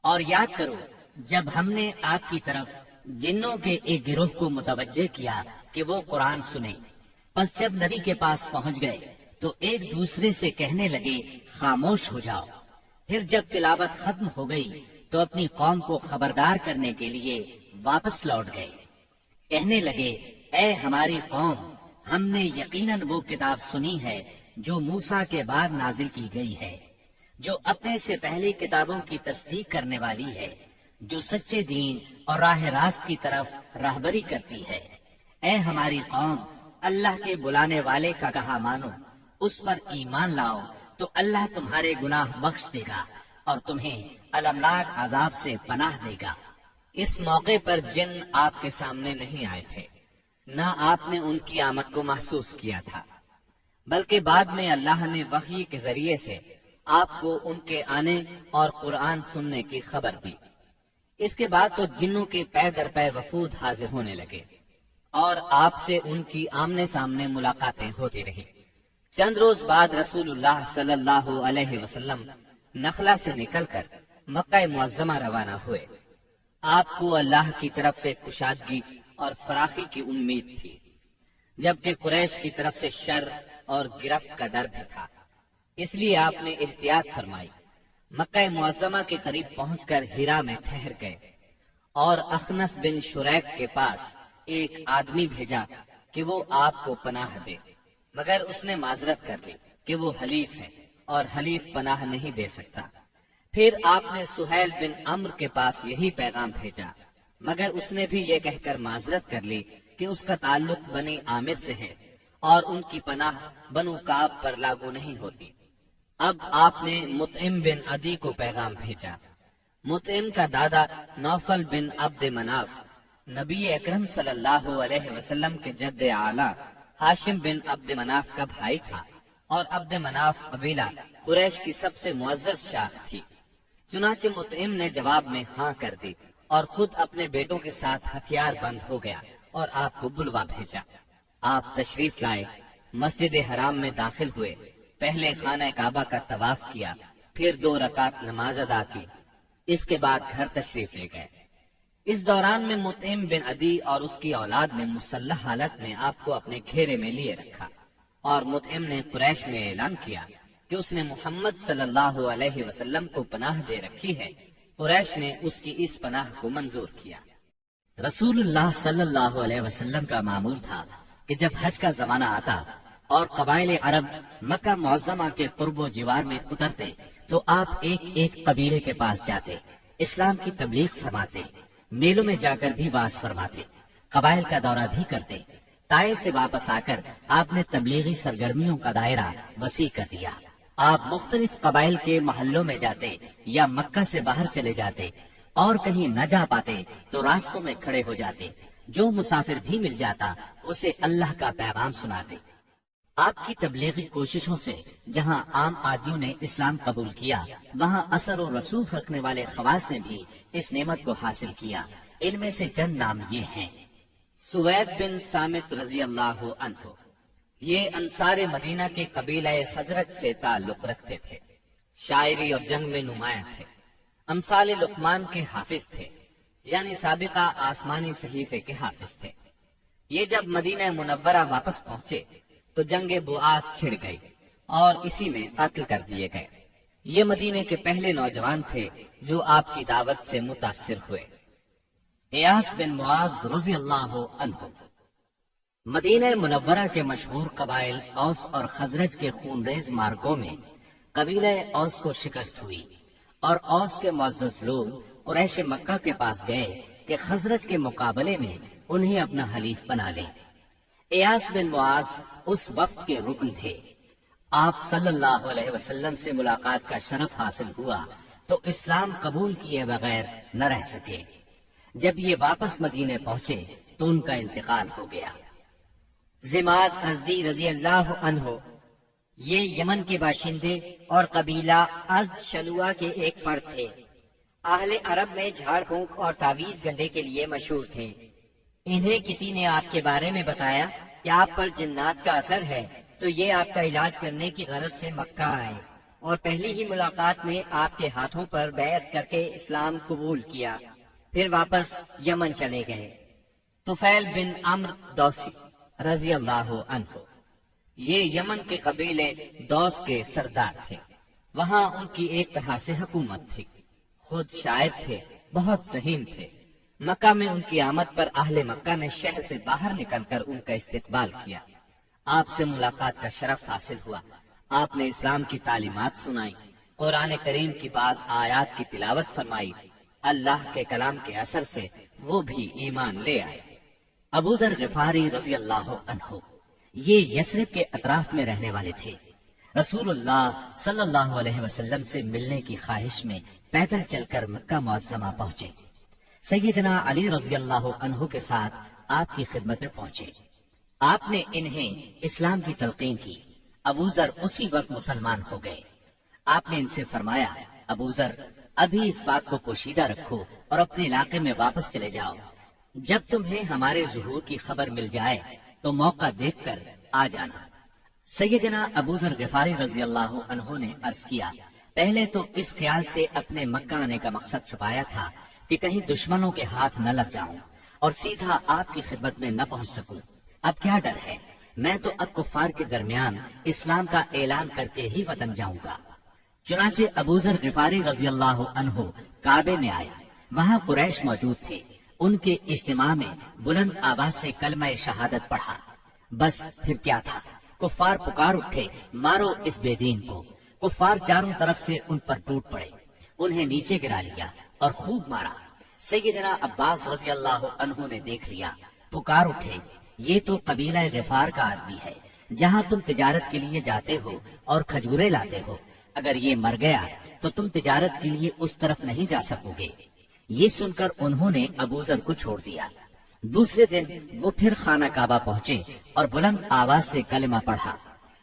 اور یاد کرو جب ہم نے آپ کی طرف جنوں کے ایک گروہ کو متوجہ کیا کہ وہ قرآن سنیں، پس جب نبی کے پاس پہنچ گئے تو ایک دوسرے سے کہنے لگے خاموش ہو جاؤ۔ پھر جب تلاوت ختم ہو گئی تو اپنی قوم کو خبردار کرنے کے لیے واپس لوٹ گئے، کہنے لگے اے ہماری قوم، ہم نے یقیناً وہ کتاب سنی ہے جو موسیٰ کے بعد نازل کی گئی ہے، جو اپنے سے پہلی کتابوں کی تصدیق کرنے والی ہے، جو سچے دین اور راہ راست کی طرف راہبری کرتی ہے۔ اے ہماری قوم، اللہ کے بلانے والے کا کہا مانو، اس پر ایمان لاؤ تو اللہ تمہارے گناہ بخش دے گا اور تمہیں المناک عذاب سے پناہ دے گا۔ اس موقع پر جن آپ کے سامنے نہیں آئے تھے، نہ آپ نے ان کی آمد کو محسوس کیا تھا، بلکہ بعد میں اللہ نے وحی کے ذریعے سے آپ کو ان کے آنے اور قرآن سننے کی خبر دی۔ اس کے بعد تو جنوں کے پے در پے وفود حاضر ہونے لگے اور آپ سے ان کی آمنے سامنے ملاقاتیں ہوتی رہی۔ چند روز بعد رسول اللہ صلی اللہ علیہ وسلم نخلا سے نکل کر مکہ معظمہ روانہ ہوئے۔ آپ کو اللہ کی طرف سے کشادگی اور فراخی کی امید تھی، جبکہ قریش کی طرف سے شر اور گرفت کا ڈر بھی تھا، اس لیے آپ نے احتیاط فرمائی۔ مکہ معظمہ کے قریب پہنچ کر ہیرا میں ٹھہر گئے اور اخنس بن شریک کے پاس ایک آدمی بھیجا کہ وہ آپ کو پناہ دے، مگر اس نے معذرت کر لی کہ وہ حلیف ہے اور حلیف پناہ نہیں دے سکتا۔ پھر آپ نے سہیل بن عمرو کے پاس یہی پیغام بھیجا، مگر اس نے بھی یہ کہہ کر معذرت کر لی کہ اس کا تعلق بنی عامر سے ہے اور ان کی پناہ بنو کعب پر لاگو نہیں ہوتی۔ اب آپ نے مطعم بن عدی کو پیغام بھیجا۔ مطعم کا دادا نوفل بن عبد مناف نبی اکرم صلی اللہ علیہ وسلم کے جد اعلی ہاشم بن عبد مناف کا بھائی تھا، اور عبد مناف قبیلہ قریش کی سب سے معزز شاخ تھی۔ چنانچہ مطعم نے جواب میں ہاں کر دی اور خود اپنے بیٹوں کے ساتھ ہتھیار بند ہو گیا اور آپ کو بلوا بھیجا۔ آپ تشریف لائے، مسجد حرام میں داخل ہوئے، پہلے خانہ کعبہ کا طواف کیا، پھر 2 رکعت نماز ادا کی، اس کے بعد گھر تشریف لے گئے۔ اس دوران میں مطعم بن عدی اور اس کی اولاد نے مسلح حالت میں آپ کو اپنے گھیرے میں لیے رکھا، اور مطعم نے قریش میں اعلان کیا کہ اس نے محمد صلی اللہ علیہ وسلم کو پناہ دے رکھی ہے۔ قریش نے اس کی اس پناہ کو منظور کیا۔ رسول اللہ صلی اللہ علیہ وسلم کا معمول تھا کہ جب حج کا زمانہ آتا اور قبائل عرب مکہ معظمہ کے قرب و جوار میں اترتے تو آپ ایک ایک قبیلے کے پاس جاتے، اسلام کی تبلیغ فرماتے، میلوں میں جا کر بھی واعظ فرماتے، قبائل کا دورہ بھی کرتے۔ طائف سے واپس آ کر آپ نے تبلیغی سرگرمیوں کا دائرہ وسیع کر دیا۔ آپ مختلف قبائل کے محلوں میں جاتے یا مکہ سے باہر چلے جاتے، اور کہیں نہ جا پاتے تو راستوں میں کھڑے ہو جاتے، جو مسافر بھی مل جاتا اسے اللہ کا پیغام سناتے۔ آپ کی تبلیغی کوششوں سے جہاں عام آدمیوں نے اسلام قبول کیا، وہاں اثر و رسوخ رکھنے والے خواص نے بھی اس نعمت کو حاصل کیا۔ ان میں سے چند نام یہ ہیں۔ سوید بن سامت رضی اللہ عنہ، یہ انصار مدینہ کے قبیلہ خزرج سے تعلق رکھتے تھے، شاعری اور جنگ میں نمایاں تھے، امثال لقمان کے حافظ تھے، یعنی سابقہ آسمانی صحیفے کے حافظ تھے۔ یہ جب مدینہ منورہ واپس پہنچے تو جنگ بؤاس چھڑ گئی اور اسی میں قتل کر دیے گئے۔ یہ مدینے کے پہلے نوجوان تھے جو آپ کی دعوت سے متاثر ہوئے۔ ایاس بن معاذ رضی اللہ عنہ، مدینہ منورہ کے مشہور قبائل اوس اور خزرج کے خونریز مارکوں میں قبیلہ اوس کو شکست ہوئی، اور اوس کے معزز لوگ قریش مکہ کے پاس گئے کہ خزرج کے مقابلے میں انہیں اپنا حلیف بنا لیں۔ ایاس بن معاذ اس وقت کے رکن تھے۔ آپ صلی اللہ علیہ وسلم سے ملاقات کا شرف حاصل ہوا تو اسلام قبول کیے بغیر نہ رہ سکے۔ جب یہ واپس مدینے پہنچے تو ان کا انتقال ہو گیا۔ زماد ازدی رضی اللہ عنہ، یہ یمن کے باشندے اور قبیلہ ازد شلوا کے ایک فرد تھے۔ اہل عرب میں جھاڑ پھونک اور تعویذ گنڈے کے لیے مشہور تھے۔ انہیں کسی نے آپ کے بارے میں بتایا کہ آپ پر جنات کا اثر ہے، تو یہ آپ کا علاج کرنے کی غرض سے مکہ آئے۔ اور پہلی ہی ملاقات میں آپ کے ہاتھوں پر بیعت کر کے اسلام قبول کیا، پھر واپس یمن چلے گئے۔ طفیل بن عمرو دوسی رضی اللہ عنہ، یہ یمن کے قبیلے دوس کے سردار تھے۔ وہاں ان کی ایک طرح سے حکومت تھی، خود شاعر تھے، بہت ذہین تھے۔ مکہ میں ان کی آمد پر اہل مکہ نے شہر سے باہر نکل کر ان کا استقبال کیا۔ آپ سے ملاقات کا شرف حاصل ہوا۔ آپ نے اسلام کی تعلیمات سنائی، قرآن کریم کی بعض آیات کی تلاوت فرمائی۔ اللہ کے کلام کے اثر سے وہ بھی ایمان لے آئے۔ ابو ذر غفاری رضی اللہ عنہ یہ یثرب کے اطراف میں رہنے والے تھے۔ رسول اللہ صلی اللہ علیہ وسلم سے ملنے کی خواہش میں پیدل چل کر مکہ معظمہ پہنچے۔ سیدنا علی رضی اللہ عنہ کے ساتھ آپ کی خدمت میں پہنچے۔ آپ نے انہیں اسلام کی تلقین کی۔ ابو ذر اسی وقت مسلمان ہو گئے۔ آپ نے ان سے فرمایا، ابو ذر ابھی اس بات کو پوشیدہ رکھو اور اپنے علاقے میں واپس چلے جاؤ۔ جب تمہیں ہمارے ظہور کی خبر مل جائے تو موقع دیکھ کر آ جانا۔ سیدنا ابو ذر غفاری رضی اللہ عنہ نے عرض کیا، پہلے تو اس خیال سے اپنے مکہ آنے کا مقصد چھپایا تھا کہ کہیں دشمنوں کے ہاتھ نہ لگ جاؤں اور سیدھا آپ کی خدمت میں نہ پہنچ سکوں۔ اب کیا ڈر ہے، میں تو اب کفار کے درمیان اسلام کا اعلان کر کے ہی وطن جاؤں گا۔ چنانچہ ابو ذر غفاری رضی اللہ عنہ کعبے میں آئے۔ وہاں قریش موجود تھے۔ ان کے اجتماع میں بلند آواز سے کلمہ شہادت پڑھا۔ بس پھر کیا تھا، کفار پکار اٹھے، مارو اس بے دین کو۔ کفار چاروں طرف سے ان پر ٹوٹ پڑے، انہیں نیچے گرا لیا اور خوب مارا۔ سیدنا عباس رضی اللہ عنہ نے دیکھ لیا، پکار اٹھے، یہ تو قبیلہ غفار کا آدمی ہے، جہاں تم تجارت کے لیے جاتے ہو اور کھجورے لاتے ہو، اگر یہ مر گیا تو تم تجارت کے لیے اس طرف نہیں جا سکو گے۔ یہ سن کر انہوں نے ابو ذر کو چھوڑ دیا۔ دوسرے دن وہ پھر خانہ کعبہ پہنچے اور بلند آواز سے کلمہ پڑھا۔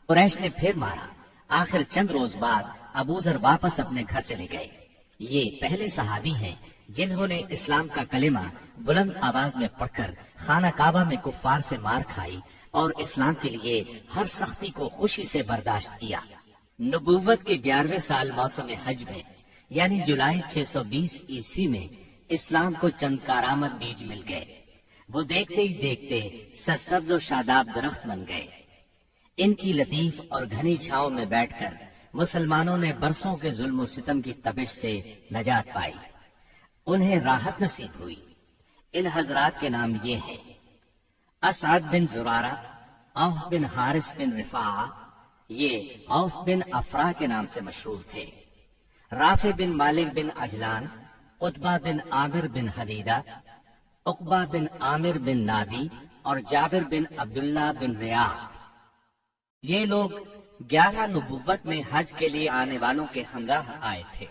قریش نے پھر مارا۔ آخر چند روز بعد ابو ذر واپس اپنے گھر چلے گئے۔ یہ پہلے صحابی ہیں جنہوں نے اسلام کا کلمہ بلند آواز میں پڑھ کر خانہ کعبہ میں کفار سے مار کھائی اور اسلام کے لیے ہر سختی کو خوشی سے برداشت کیا۔ نبوت کے 11ویں سال موسم حج میں یعنی جولائی 620 عیسوی میں اسلام کو چند کارآمد بیج مل گئے۔ وہ دیکھتے ہی دیکھتے سرسبز و شاداب درخت بن گئے۔ ان کی لطیف اور گھنی چھاؤں میں بیٹھ کر مسلمانوں نے برسوں کے ظلم و ستم کی تبش سے نجات پائی، انہیں راحت نصیب ہوئی۔ ان حضرات کے نام یہ ہیں: اسعد بن زرارہ، اوف بن حارث بن رفاعہ، یہ اوف بن افرا کے نام سے مشہور تھے، رافع بن مالک بن عجلان، عتبہ بن عامر بن حدیدہ، عقبہ بن عامر بن نادی اور جابر بن عبداللہ بن ریاح۔ یہ لوگ 11 نبوت میں حج کے لیے آنے والوں کے ہمراہ آئے تھے۔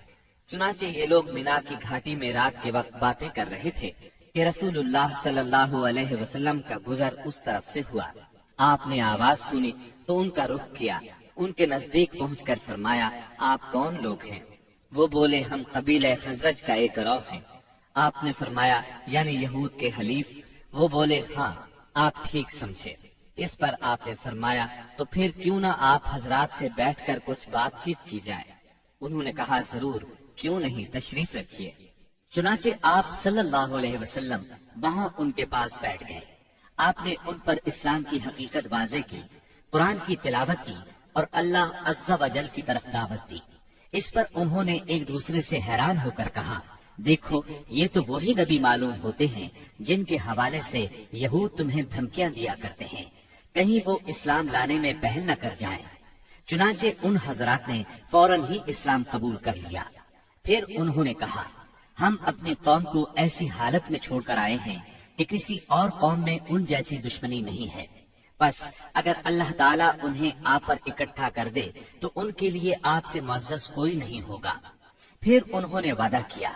چنانچہ یہ لوگ مینا کی گھاٹی میں رات کے وقت باتیں کر رہے تھے کہ رسول اللہ صلی اللہ علیہ وسلم کا گزر اس طرف سے ہوا۔ آپ نے آواز سنی تو ان کا رخ کیا، ان کے نزدیک پہنچ کر فرمایا، آپ کون لوگ ہیں؟ وہ بولے، ہم قبیلہ خزرج کا ایک گروہ ہیں۔ آپ نے فرمایا، یعنی یہود کے حلیف؟ وہ بولے، ہاں۔ آپ ٹھیک سمجھے۔ اس پر آپ نے فرمایا، تو پھر کیوں نہ آپ حضرات سے بیٹھ کر کچھ بات چیت کی جائے؟ انہوں نے کہا، ضرور، کیوں نہیں، تشریف رکھیے۔ چنانچہ آپ صلی اللہ علیہ وسلم وہاں ان کے پاس بیٹھ گئے۔ آپ نے ان پر اسلام کی حقیقت واضح کی، قرآن کی تلاوت کی اور اللہ عز و جل کی طرف دعوت دی۔ اس پر انہوں نے ایک دوسرے سے حیران ہو کر کہا، دیکھو، یہ تو وہی نبی معلوم ہوتے ہیں جن کے حوالے سے یہود تمہیں دھمکیاں دیا کرتے ہیں، کہیں وہ اسلام لانے میں پہل نہ کر جائیں۔ چنانچہ ان حضرات نے فوراً ہی اسلام قبول کر لیا۔ پھر انہوں نے کہا، ہم اپنی قوم کو ایسی حالت میں چھوڑ کر آئے ہیں کہ کسی اور قوم میں ان جیسی دشمنی نہیں ہے، بس اگر اللہ تعالیٰ انہیں آپ پر اکٹھا کر دے تو ان کے لیے آپ سے معزز کوئی نہیں ہوگا۔ پھر انہوں نے وعدہ کیا،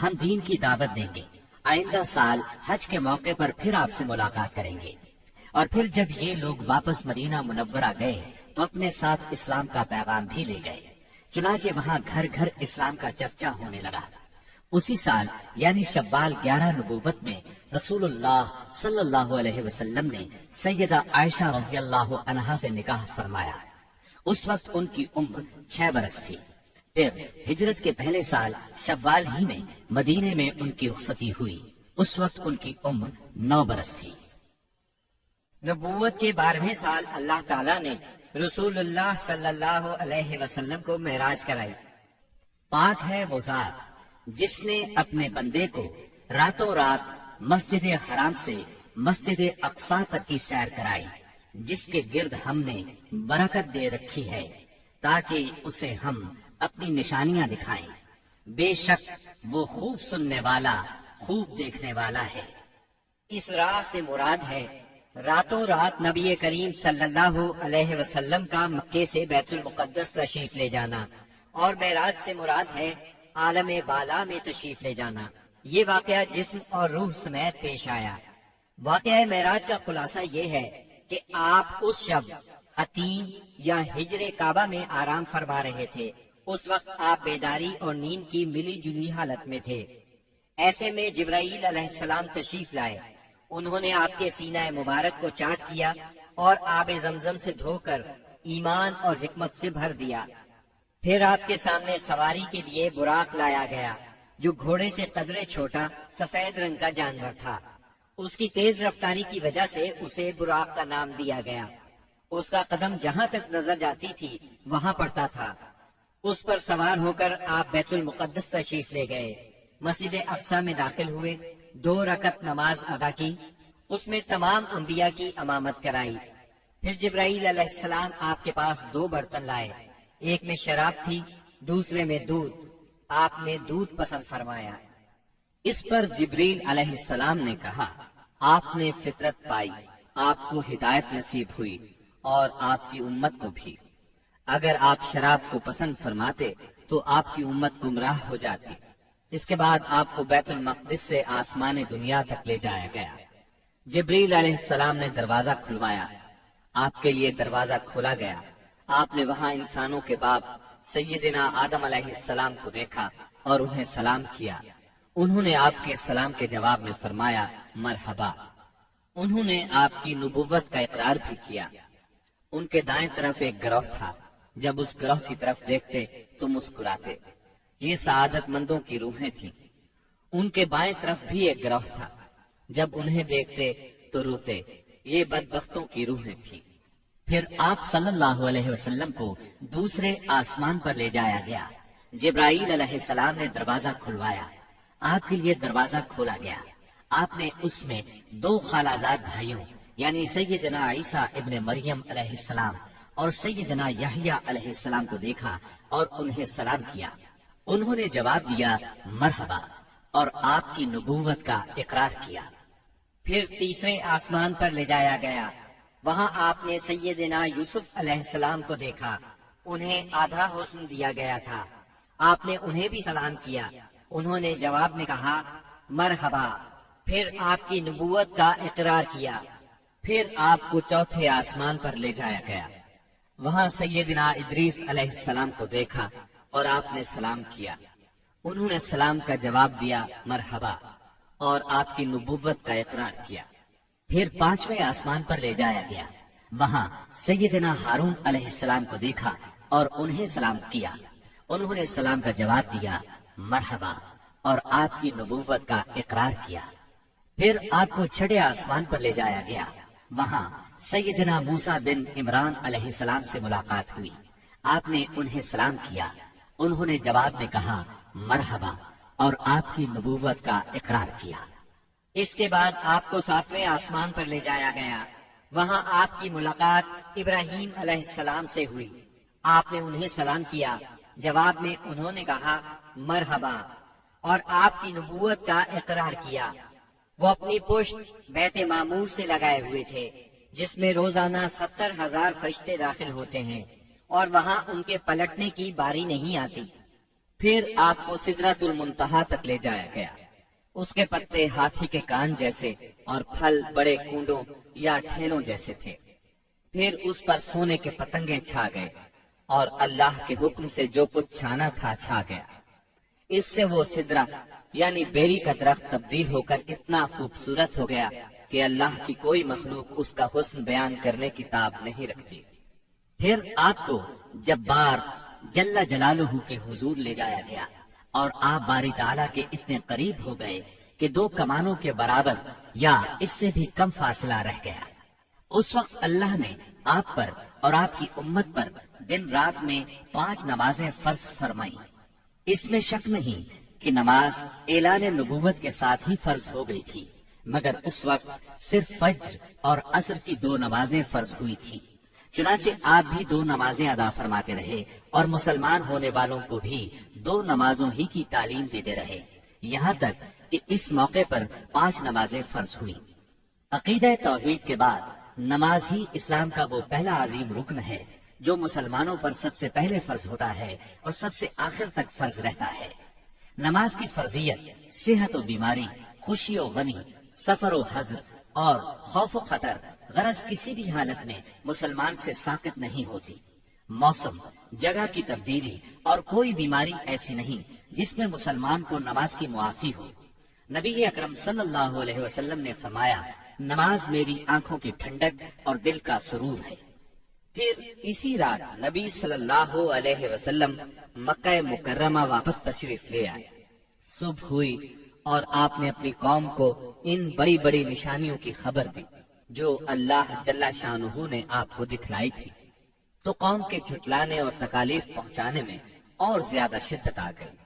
ہم دین کی دعوت دیں گے، آئندہ سال حج کے موقع پر پھر آپ سے ملاقات کریں گے۔ اور پھر جب یہ لوگ واپس مدینہ منورہ گئے تو اپنے ساتھ اسلام کا پیغام بھی لے گئے۔ چنانچہ وہاں گھر گھر اسلام کا چرچا ہونے لگا۔ اسی سال یعنی شوال 11 نبوت میں رسول اللہ صلی اللہ علیہ وسلم نے سیدہ عائشہ رضی اللہ عنہا سے نکاح فرمایا۔ اس وقت ان کی عمر 6 برس تھی۔ پھر ہجرت کے پہلے سال شوال ہی میں مدینے میں ان کی رخصتی ہوئی، اس وقت ان کی عمر 9 برس تھی۔ نبوت کے 12ویں سال اللہ تعالیٰ نے رسول اللہ صلی اللہ علیہ وسلم کو معراج کرائی۔ پاک ہے وہ ذات جس نے اپنے بندے کو راتوں رات مسجد حرام سے مسجد اقصی تک کی سیر کرائی، جس کے گرد ہم نے برکت دے رکھی ہے تاکہ اسے ہم اپنی نشانیاں دکھائیں۔ بے شک وہ خوب سننے والا، خوب دیکھنے والا ہے۔ اس راہ سے مراد ہے راتوں رات نبی کریم صلی اللہ علیہ وسلم کا مکے سے بیت المقدس تشریف لے جانا، اور معراج سے مراد ہے عالم بالا میں تشریف لے جانا۔ یہ واقعہ جسم اور روح سمیت پیش آیا۔ واقعہ معراج کا خلاصہ یہ ہے کہ آپ اس شب عتیم یا ہجر کعبہ میں آرام فرما رہے تھے۔ اس وقت آپ بیداری اور نیند کی ملی جلی حالت میں تھے۔ ایسے میں جبرائیل علیہ السلام تشریف لائے۔ انہوں نے آپ کے سینہ مبارک کو چاک کیا اور آب زمزم سے دھو کر ایمان اور حکمت سے بھر دیا۔ پھر آپ کے سامنے سواری کے لیے براق لایا گیا، جو گھوڑے سے قدرے چھوٹا سفید رنگ کا جانور تھا۔ اس کی تیز رفتاری کی وجہ سے اسے براق کا نام دیا گیا۔ اس کا قدم جہاں تک نظر جاتی تھی وہاں پڑتا تھا۔ اس پر سوار ہو کر آپ بیت المقدس تشریف لے گئے، مسجد اقصی میں داخل ہوئے، 2 رکعت نماز ادا کی، اس میں تمام انبیاء کی امامت کرائی۔ پھر جبرائیل علیہ السلام آپ کے پاس 2 برتن لائے، ایک میں شراب تھی، دوسرے میں دودھ۔ آپ نے دودھ پسند فرمایا۔ اس پر جبریل علیہ السلام نے کہا، آپ نے فطرت پائی، آپ کو ہدایت نصیب ہوئی اور آپ کی امت کو بھی۔ اگر آپ شراب کو پسند فرماتے تو آپ کی امت گمراہ ہو جاتی۔ اس کے بعد آپ کو بیت المقدس سے آسمان دنیا تک لے جایا گیا۔ جبریل علیہ السلام نے دروازہ کھلوایا، آپ کے لیے دروازہ کھولا گیا۔ آپ نے وہاں انسانوں کے باپ سیدنا آدم علیہ السلام کو دیکھا اور انہیں سلام کیا۔ انہوں نے آپ کے سلام کے جواب میں فرمایا مرحبا۔ انہوں نے آپ کی نبوت کا اقرار بھی کیا۔ ان کے دائیں طرف ایک گروہ تھا، جب اس گروہ کی طرف دیکھتے تو مسکراتے۔ یہ سعادت مندوں کی روحیں تھیں۔ ان کے بائیں طرف بھی ایک گروہ تھا، جب انہیں دیکھتے تو روتے۔ یہ بدبختوں کی روحیں تھیں۔ پھر آپ صلی اللہ علیہ وسلم کو دوسرے آسمان پر لے جایا گیا۔ جبرائیل علیہ السلام نے دروازہ کھلوایا، آپ کے لیے دروازہ کھولا گیا۔ آپ نے اس میں 2 خالازاد بھائیوں یعنی سیدنا عیسیٰ ابن مریم علیہ السلام اور سیدنا یحییٰ علیہ السلام کو دیکھا اور انہیں سلام کیا۔ انہوں نے جواب دیا مرحبا اور آپ کی نبوت کا اقرار کیا۔ پھر تیسرے آسمان پر لے جایا گیا۔ وہاں آپ نے سیدنا یوسف علیہ السلام کو دیکھا۔ انہیں آدھا حسن دیا گیا تھا۔ آپ نے انہیں بھی سلام کیا۔ انہوں نے جواب میں کہا مرحبا۔ پھر آپ کی نبوت کا اقرار کیا۔ پھر آپ کو چوتھے آسمان پر لے جایا گیا۔ وہاں سیدنا ادریس علیہ السلام کو دیکھا اور آپ نے سلام کیا۔ انہوں نے سلام کا جواب دیا مرحبا اور آپ کی نبوت کا اقرار کیا۔ پھر 5ویں آسمان پر لے جایا گیا۔ وہاں سیدنا ہارون علیہ السلام کو دیکھا اور انہیں سلام کیا۔ انہوں نے سلام کا جواب دیا مرحبا اور آپ کی نبوت کا اقرار کیا۔ پھر آپ کو 6 آسمان پر لے جایا گیا۔ وہاں سیدنا موسیٰ بن عمران علیہ السلام سے ملاقات ہوئی۔ آپ نے انہیں سلام کیا۔ انہوں نے جواب میں کہا مرحبا اور آپ کی نبوت کا اقرار کیا۔ اس کے بعد آپ کو 7ویں آسمان پر لے جایا گیا۔ وہاں آپ کی ملاقات ابراہیم علیہ السلام سے ہوئی۔ آپ نے انہیں سلام کیا۔ جواب میں انہوں نے کہا مرحبا اور آپ کی نبوت کا اقرار کیا۔ وہ اپنی پشت بیت معمور سے لگائے ہوئے تھے، جس میں روزانہ 70,000 فرشتے داخل ہوتے ہیں اور وہاں ان کے پلٹنے کی باری نہیں آتی۔ پھر آپ کو سدرۃ المنتہا تک لے جایا گیا۔ اس کے پتے ہاتھی کے کان جیسے اور پھل بڑے کونڈوں یا ٹھیلوں جیسے تھے۔ پھر اس پر سونے کے پتنگے چھا گئے اور اللہ کے حکم سے جو کچھ چھانا تھا چھا گیا۔ اس سے وہ سدرہ یعنی بیری کا درخت تبدیل ہو کر اتنا خوبصورت ہو گیا کہ اللہ کی کوئی مخلوق اس کا حسن بیان کرنے کی تاب نہیں رکھتی۔ پھر آپ کو جبار جل جلالہ کے حضور لے جایا گیا اور آپ باری تعالیٰ کے اتنے قریب ہو گئے کہ 2 کمانوں کے برابر یا اس سے بھی کم فاصلہ رہ گیا۔ اس وقت اللہ نے آپ پر اور آپ کی امت پر دن رات میں 5 نمازیں فرض فرمائی۔ اس میں شک نہیں کہ نماز اعلان نبوت کے ساتھ ہی فرض ہو گئی تھی، مگر اس وقت صرف فجر اور عصر کی 2 نمازیں فرض ہوئی تھی۔ چنانچہ آپ بھی 2 نمازیں ادا فرماتے رہے اور مسلمان ہونے والوں کو بھی 2 نمازوں ہی کی تعلیم دیتے رہے، یہاں تک کہ اس موقع پر 5 نمازیں فرض ہوئی۔ عقیدہ توحید کے بعد نماز ہی اسلام کا وہ پہلا عظیم رکن ہے جو مسلمانوں پر سب سے پہلے فرض ہوتا ہے اور سب سے آخر تک فرض رہتا ہے۔ نماز کی فرضیت صحت و بیماری، خوشی و غمی، سفر و حضر اور خوف و خطر غرض کسی بھی حالت میں مسلمان سے ساقط نہیں ہوتی۔ موسم، جگہ کی تبدیلی اور کوئی بیماری ایسی نہیں جس میں مسلمان کو نماز کی معافی ہو۔ نبی اکرم صلی اللہ علیہ وسلم نے فرمایا، نماز میری آنکھوں کی ٹھنڈک اور دل کا سرور ہے۔ پھر اسی رات نبی صلی اللہ علیہ وسلم مکہ مکرمہ واپس تشریف لے آئے۔ صبح ہوئی اور آپ نے اپنی قوم کو ان بڑی بڑی نشانیوں کی خبر دی جو اللہ جل شانہ نے آپ کو دکھلائی تھی، تو قوم کے جھٹلانے اور تکالیف پہنچانے میں اور زیادہ شدت آ گئی۔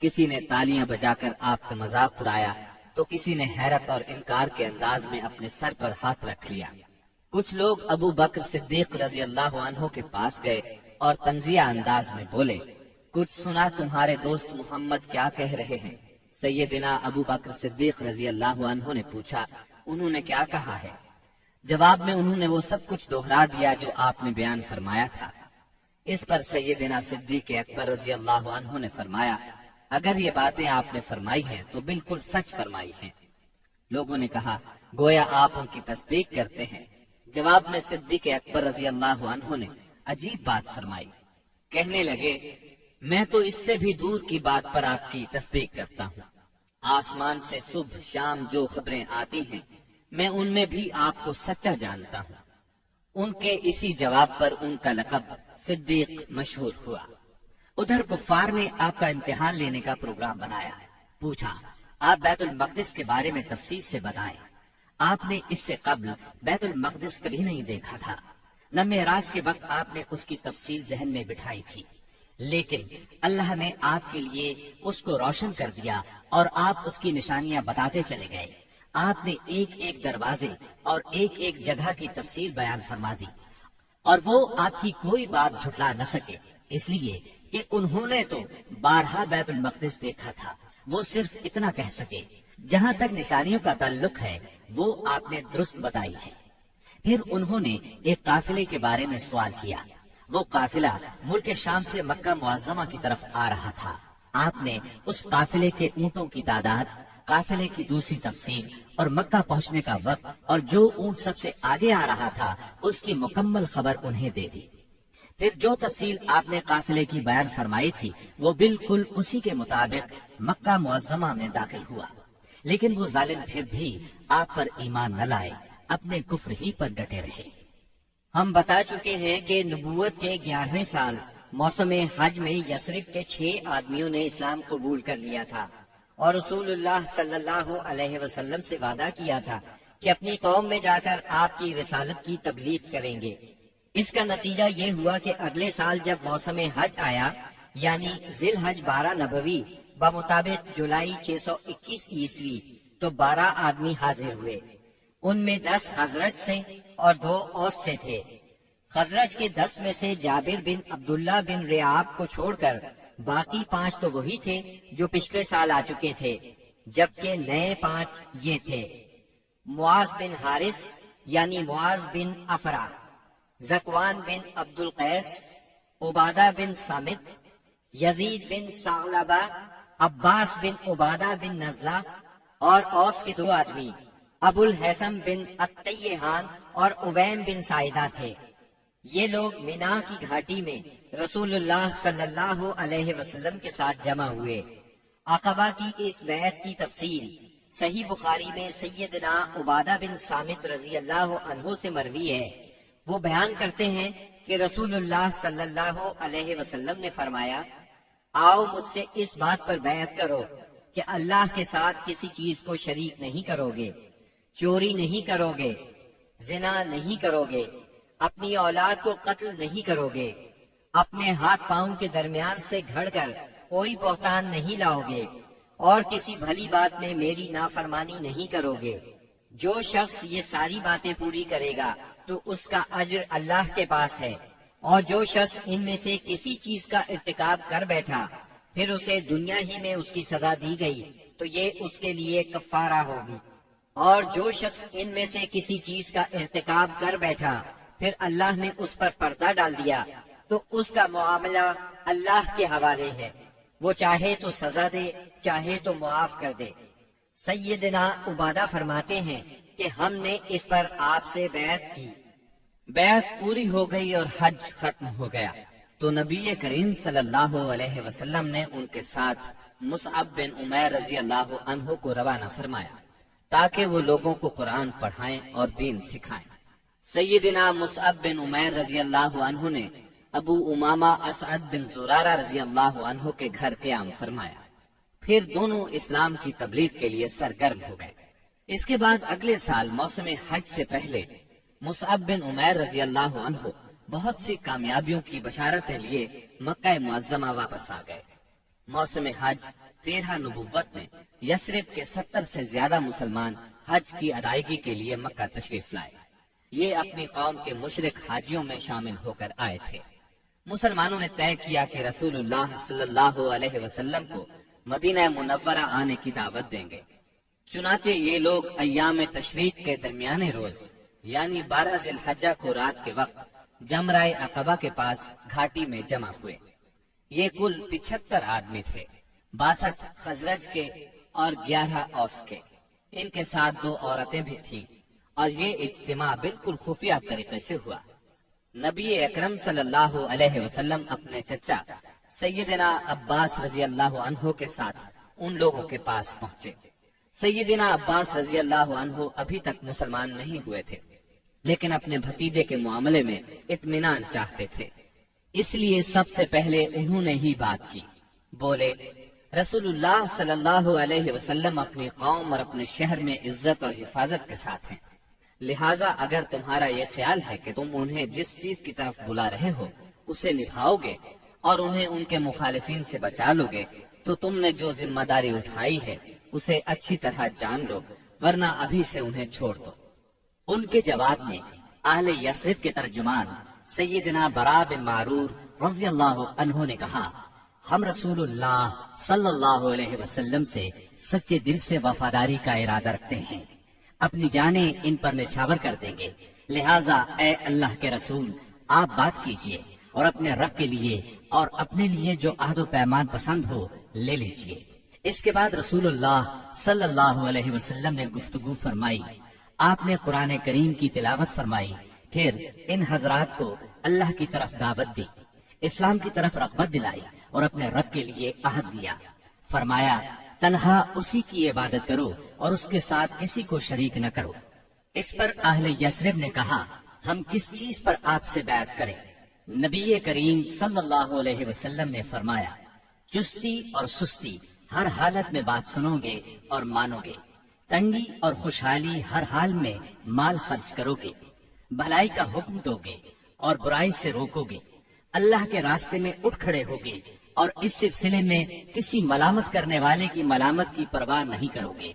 کسی نے تالیاں بجا کر آپ کا مذاق اڑایا تو کسی نے حیرت اور انکار کے انداز میں اپنے سر پر ہاتھ رکھ لیا۔ کچھ لوگ ابو بکر صدیق رضی اللہ عنہ کے پاس گئے اور تنزیہ انداز میں بولے، کچھ سنا تمہارے دوست محمد کیا کہہ رہے ہیں؟ سیدنا ابو بکر صدیق رضی اللہ عنہ نے پوچھا، انہوں نے کیا کہا ہے؟ جواب میں انہوں نے وہ سب کچھ دوہرا دیا جو آپ نے بیان فرمایا تھا۔ اس پر سیدنا صدیق اکبر رضی اللہ عنہ نے فرمایا، اگر یہ باتیں آپ نے فرمائی ہیں تو بالکل سچ فرمائی ہیں۔ لوگوں نے کہا، گویا آپ ان کی تصدیق کرتے ہیں۔ جواب میں صدیق اکبر رضی اللہ عنہ نے عجیب بات فرمائی، کہنے لگے، میں تو اس سے بھی دور کی بات پر آپ کی تصدیق کرتا ہوں۔ آسمان سے صبح شام جو خبریں آتی ہیں میں ان میں بھی آپ کو سچا جانتا ہوں۔ ان کے اسی جواب پر ان کا لقب صدیق مشہور ہوا۔ ادھر کفار نے آپ کا امتحان لینے کا پروگرام بنایا۔ پوچھا، آپ بیت المقدس کے بارے میں تفصیل سے بتائیں۔ آپ نے اس سے قبل بیت المقدس کبھی نہیں دیکھا تھا، نہ معراج کے وقت آپ نے اس کی تفصیل ذہن میں بٹھائی تھی، لیکن اللہ نے آپ کے لیے اس کو روشن کر دیا اور آپ اس کی نشانیاں بتاتے چلے گئے۔ آپ نے ایک ایک دروازے اور ایک ایک جگہ کی تفصیل بیان فرما دی، اور وہ آپ کی کوئی بات جھٹلا نہ سکے، اس لیے کہ انہوں نے تو بارہا بیت المقدس دیکھا تھا۔ وہ صرف اتنا کہہ سکے، جہاں تک نشانیوں کا تعلق ہے وہ آپ نے درست بتائی ہے۔ پھر انہوں نے ایک قافلے کے بارے میں سوال کیا۔ وہ قافلہ ملک شام سے مکہ معظمہ کی طرف آ رہا تھا۔ آپ نے اس قافلے کے اونٹوں کی تعداد، قافلے کی دوسری تفصیل اور مکہ پہنچنے کا وقت اور جو اونٹ سب سے آگے آ رہا تھا اس کی مکمل خبر انہیں دے دی۔ پھر جو تفصیل آپ نے قافلے کی بیان فرمائی تھی وہ بالکل اسی کے مطابق مکہ معظمہ میں داخل ہوا، لیکن وہ ظالم پھر بھی آپ پر ایمان نہ لائے، اپنے کفر ہی پر ڈٹے رہے۔ ہم بتا چکے ہیں کہ نبوت کے 11ویں سال موسم حج میں یثرب کے 6 آدمیوں نے اسلام قبول کر لیا تھا اور رسول اللہ صلی اللہ علیہ وسلم سے وعدہ کیا تھا کہ اپنی قوم میں جا کر آپ کی رسالت کی تبلیغ کریں گے۔ اس کا نتیجہ یہ ہوا کہ اگلے سال جب موسم حج آیا، یعنی ذی الحج 12 نبوی بمطابق جولائی 621 عیسوی، تو 12 آدمی حاضر ہوئے۔ ان میں 10 خزرج سے اور 2 اوس سے تھے۔ خزرج کے 10 میں سے جابر بن عبداللہ بن ریاب کو چھوڑ کر باقی 5 تو وہی تھے جو پچھلے سال آ چکے تھے، جبکہ نئے 5 یہ تھے: معاذ بن حارث یعنی معاذ بن افرا، زکوان بن عبد القیس، عبادہ بن سامت، یزید بن ثعلبہ، عباس بن عبادہ بن نزلہ، اور اوس کے 2 آدمی ابو الحسن بن التیہان اور عویم بن سائدہ تھے۔ یہ لوگ مینا کی گھاٹی میں رسول اللہ صلی اللہ علیہ وسلم کے ساتھ جمع ہوئے۔ عقبہ کی اس بیعت کی تفصیل صحیح بخاری میں سیدنا عبادہ بن سامت رضی اللہ عنہ سے مروی ہے۔ وہ بیان کرتے ہیں کہ رسول اللہ صلی اللہ علیہ وسلم نے فرمایا، آؤ مجھ سے اس بات پر بیعت کرو کہ اللہ کے ساتھ کسی چیز کو شریک نہیں کرو گے، چوری نہیں کرو گے، زنا نہیں کرو گے، اپنی اولاد کو قتل نہیں کرو گے، اپنے ہاتھ پاؤں کے درمیان سے گھڑ کر کوئی بہتان نہیں لاؤ گے، اور کسی بھلی بات میں میری نافرمانی نہیں کرو گے۔ جو شخص یہ ساری باتیں پوری کرے گا تو اس کا اجر اللہ کے پاس ہے، اور جو شخص ان میں سے کسی چیز کا ارتکاب کر بیٹھا پھر اسے دنیا ہی میں اس کی سزا دی گئی تو یہ اس کے لیے کفارہ ہوگی، اور جو شخص ان میں سے کسی چیز کا ارتکاب کر بیٹھا پھر اللہ نے اس پر پردہ ڈال دیا تو اس کا معاملہ اللہ کے حوالے ہے، وہ چاہے تو سزا دے چاہے تو معاف کر دے۔ سیدنا عبادہ فرماتے ہیں کہ ہم نے اس پر آپ سے بیعت کی۔ بیعت پوری ہو گئی اور حج ختم ہو گیا تو نبی کریم صلی اللہ علیہ وسلم نے ان کے ساتھ مصعب بن عمیر رضی اللہ عنہ کو روانہ فرمایا تاکہ وہ لوگوں کو قرآن پڑھائیں اور دین سکھائیں۔ سیدنا مصعب بن عمیر رضی اللہ عنہ نے ابو امامہ اسعد بن زرارہ رضی اللہ عنہ کے گھر قیام فرمایا، پھر دونوں اسلام کی تبلیغ کے لیے سرگرم ہو گئے۔ اس کے بعد اگلے سال موسم حج سے پہلے مصعب بن عمیر رضی اللہ عنہ بہت سی کامیابیوں کی بشارتیں لیے مکہ معظمہ واپس آ گئے۔ موسم حج 13 نبوت میں یثرب کے 70 سے زیادہ مسلمان حج کی ادائیگی کے لیے مکہ تشریف لائے۔ یہ اپنی قوم کے مشرک حاجیوں میں شامل ہو کر آئے تھے۔ مسلمانوں نے طے کیا کہ رسول اللہ صلی اللہ علیہ وسلم کو مدینہ منورہ آنے کی دعوت دیں گے۔ چنانچہ یہ لوگ ایام تشریق کے درمیانے روز یعنی 12 ذی الحجہ کو رات کے وقت جمرہ عقبہ کے پاس گھاٹی میں جمع ہوئے۔ یہ کل 75 آدمی تھے، 62 خزرج کے اور 11 اوس کے۔ ان کے ساتھ 2 عورتیں بھی تھیں، اور یہ اجتماع بالکل خفیہ طریقے سے ہوا۔ نبی اکرم صلی اللہ علیہ وسلم اپنے چچا سیدنا عباس رضی اللہ عنہ کے ساتھ ان لوگوں کے پاس پہنچے۔ سیدنا عباس رضی اللہ عنہ ابھی تک مسلمان نہیں ہوئے تھے، لیکن اپنے بھتیجے کے معاملے میں اطمینان چاہتے تھے، اس لیے سب سے پہلے انہوں نے ہی بات کی۔ بولے، رسول اللہ صلی اللہ علیہ وسلم اپنی قوم اور اپنے شہر میں عزت اور حفاظت کے ساتھ ہیں، لہٰذا اگر تمہارا یہ خیال ہے کہ تم انہیں جس چیز کی طرف بلا رہے ہو اسے نبھاؤ گے اور انہیں ان کے مخالفین سے بچا لو گے تو تم نے جو ذمہ داری اٹھائی ہے اسے اچھی طرح جان لو، ورنہ ابھی سے انہیں چھوڑ دو۔ ان کے جواب میں اہل یثرب کے ترجمان سیدنا برا بن معرور رضی اللہ عنہ نے کہا، ہم رسول اللہ صلی اللہ علیہ وسلم سے سچے دل سے وفاداری کا ارادہ رکھتے ہیں، اپنی جانیں ان پر نچھاور کر دیں گے، لہٰذا اے اللہ کے رسول آپ بات کیجئے اور اپنے رب کے لیے اور اپنے لیے جو عہد و پیمان پسند ہو لے لیجئے۔ اس کے بعد رسول اللہ صلی اللہ علیہ وسلم نے گفتگو فرمائی، آپ نے قرآن کریم کی تلاوت فرمائی، پھر ان حضرات کو اللہ کی طرف دعوت دی، اسلام کی طرف رغبت دلائی اور اپنے رب کے لیے عہد دیا۔ فرمایا، تنہا اسی کی عبادت کرو اور اس کے ساتھ کسی کو شریک نہ کرو۔ اس پر اہل یثرب نے کہا، ہم کس چیز پر آپ سے بیعت کریں؟ نبی کریم صلی اللہ علیہ وسلم نے فرمایا، چستی اور سستی ہر حالت میں بات سنو گے اور مانو گے، تنگی اور خوشحالی ہر حال میں مال خرچ کرو گے، بھلائی کا حکم دو گے اور برائی سے روکو گے، اللہ کے راستے میں اٹھ کھڑے ہوگے اور اس سلسلے میں کسی ملامت کرنے والے کی ملامت کی پرواہ نہیں کرو گے،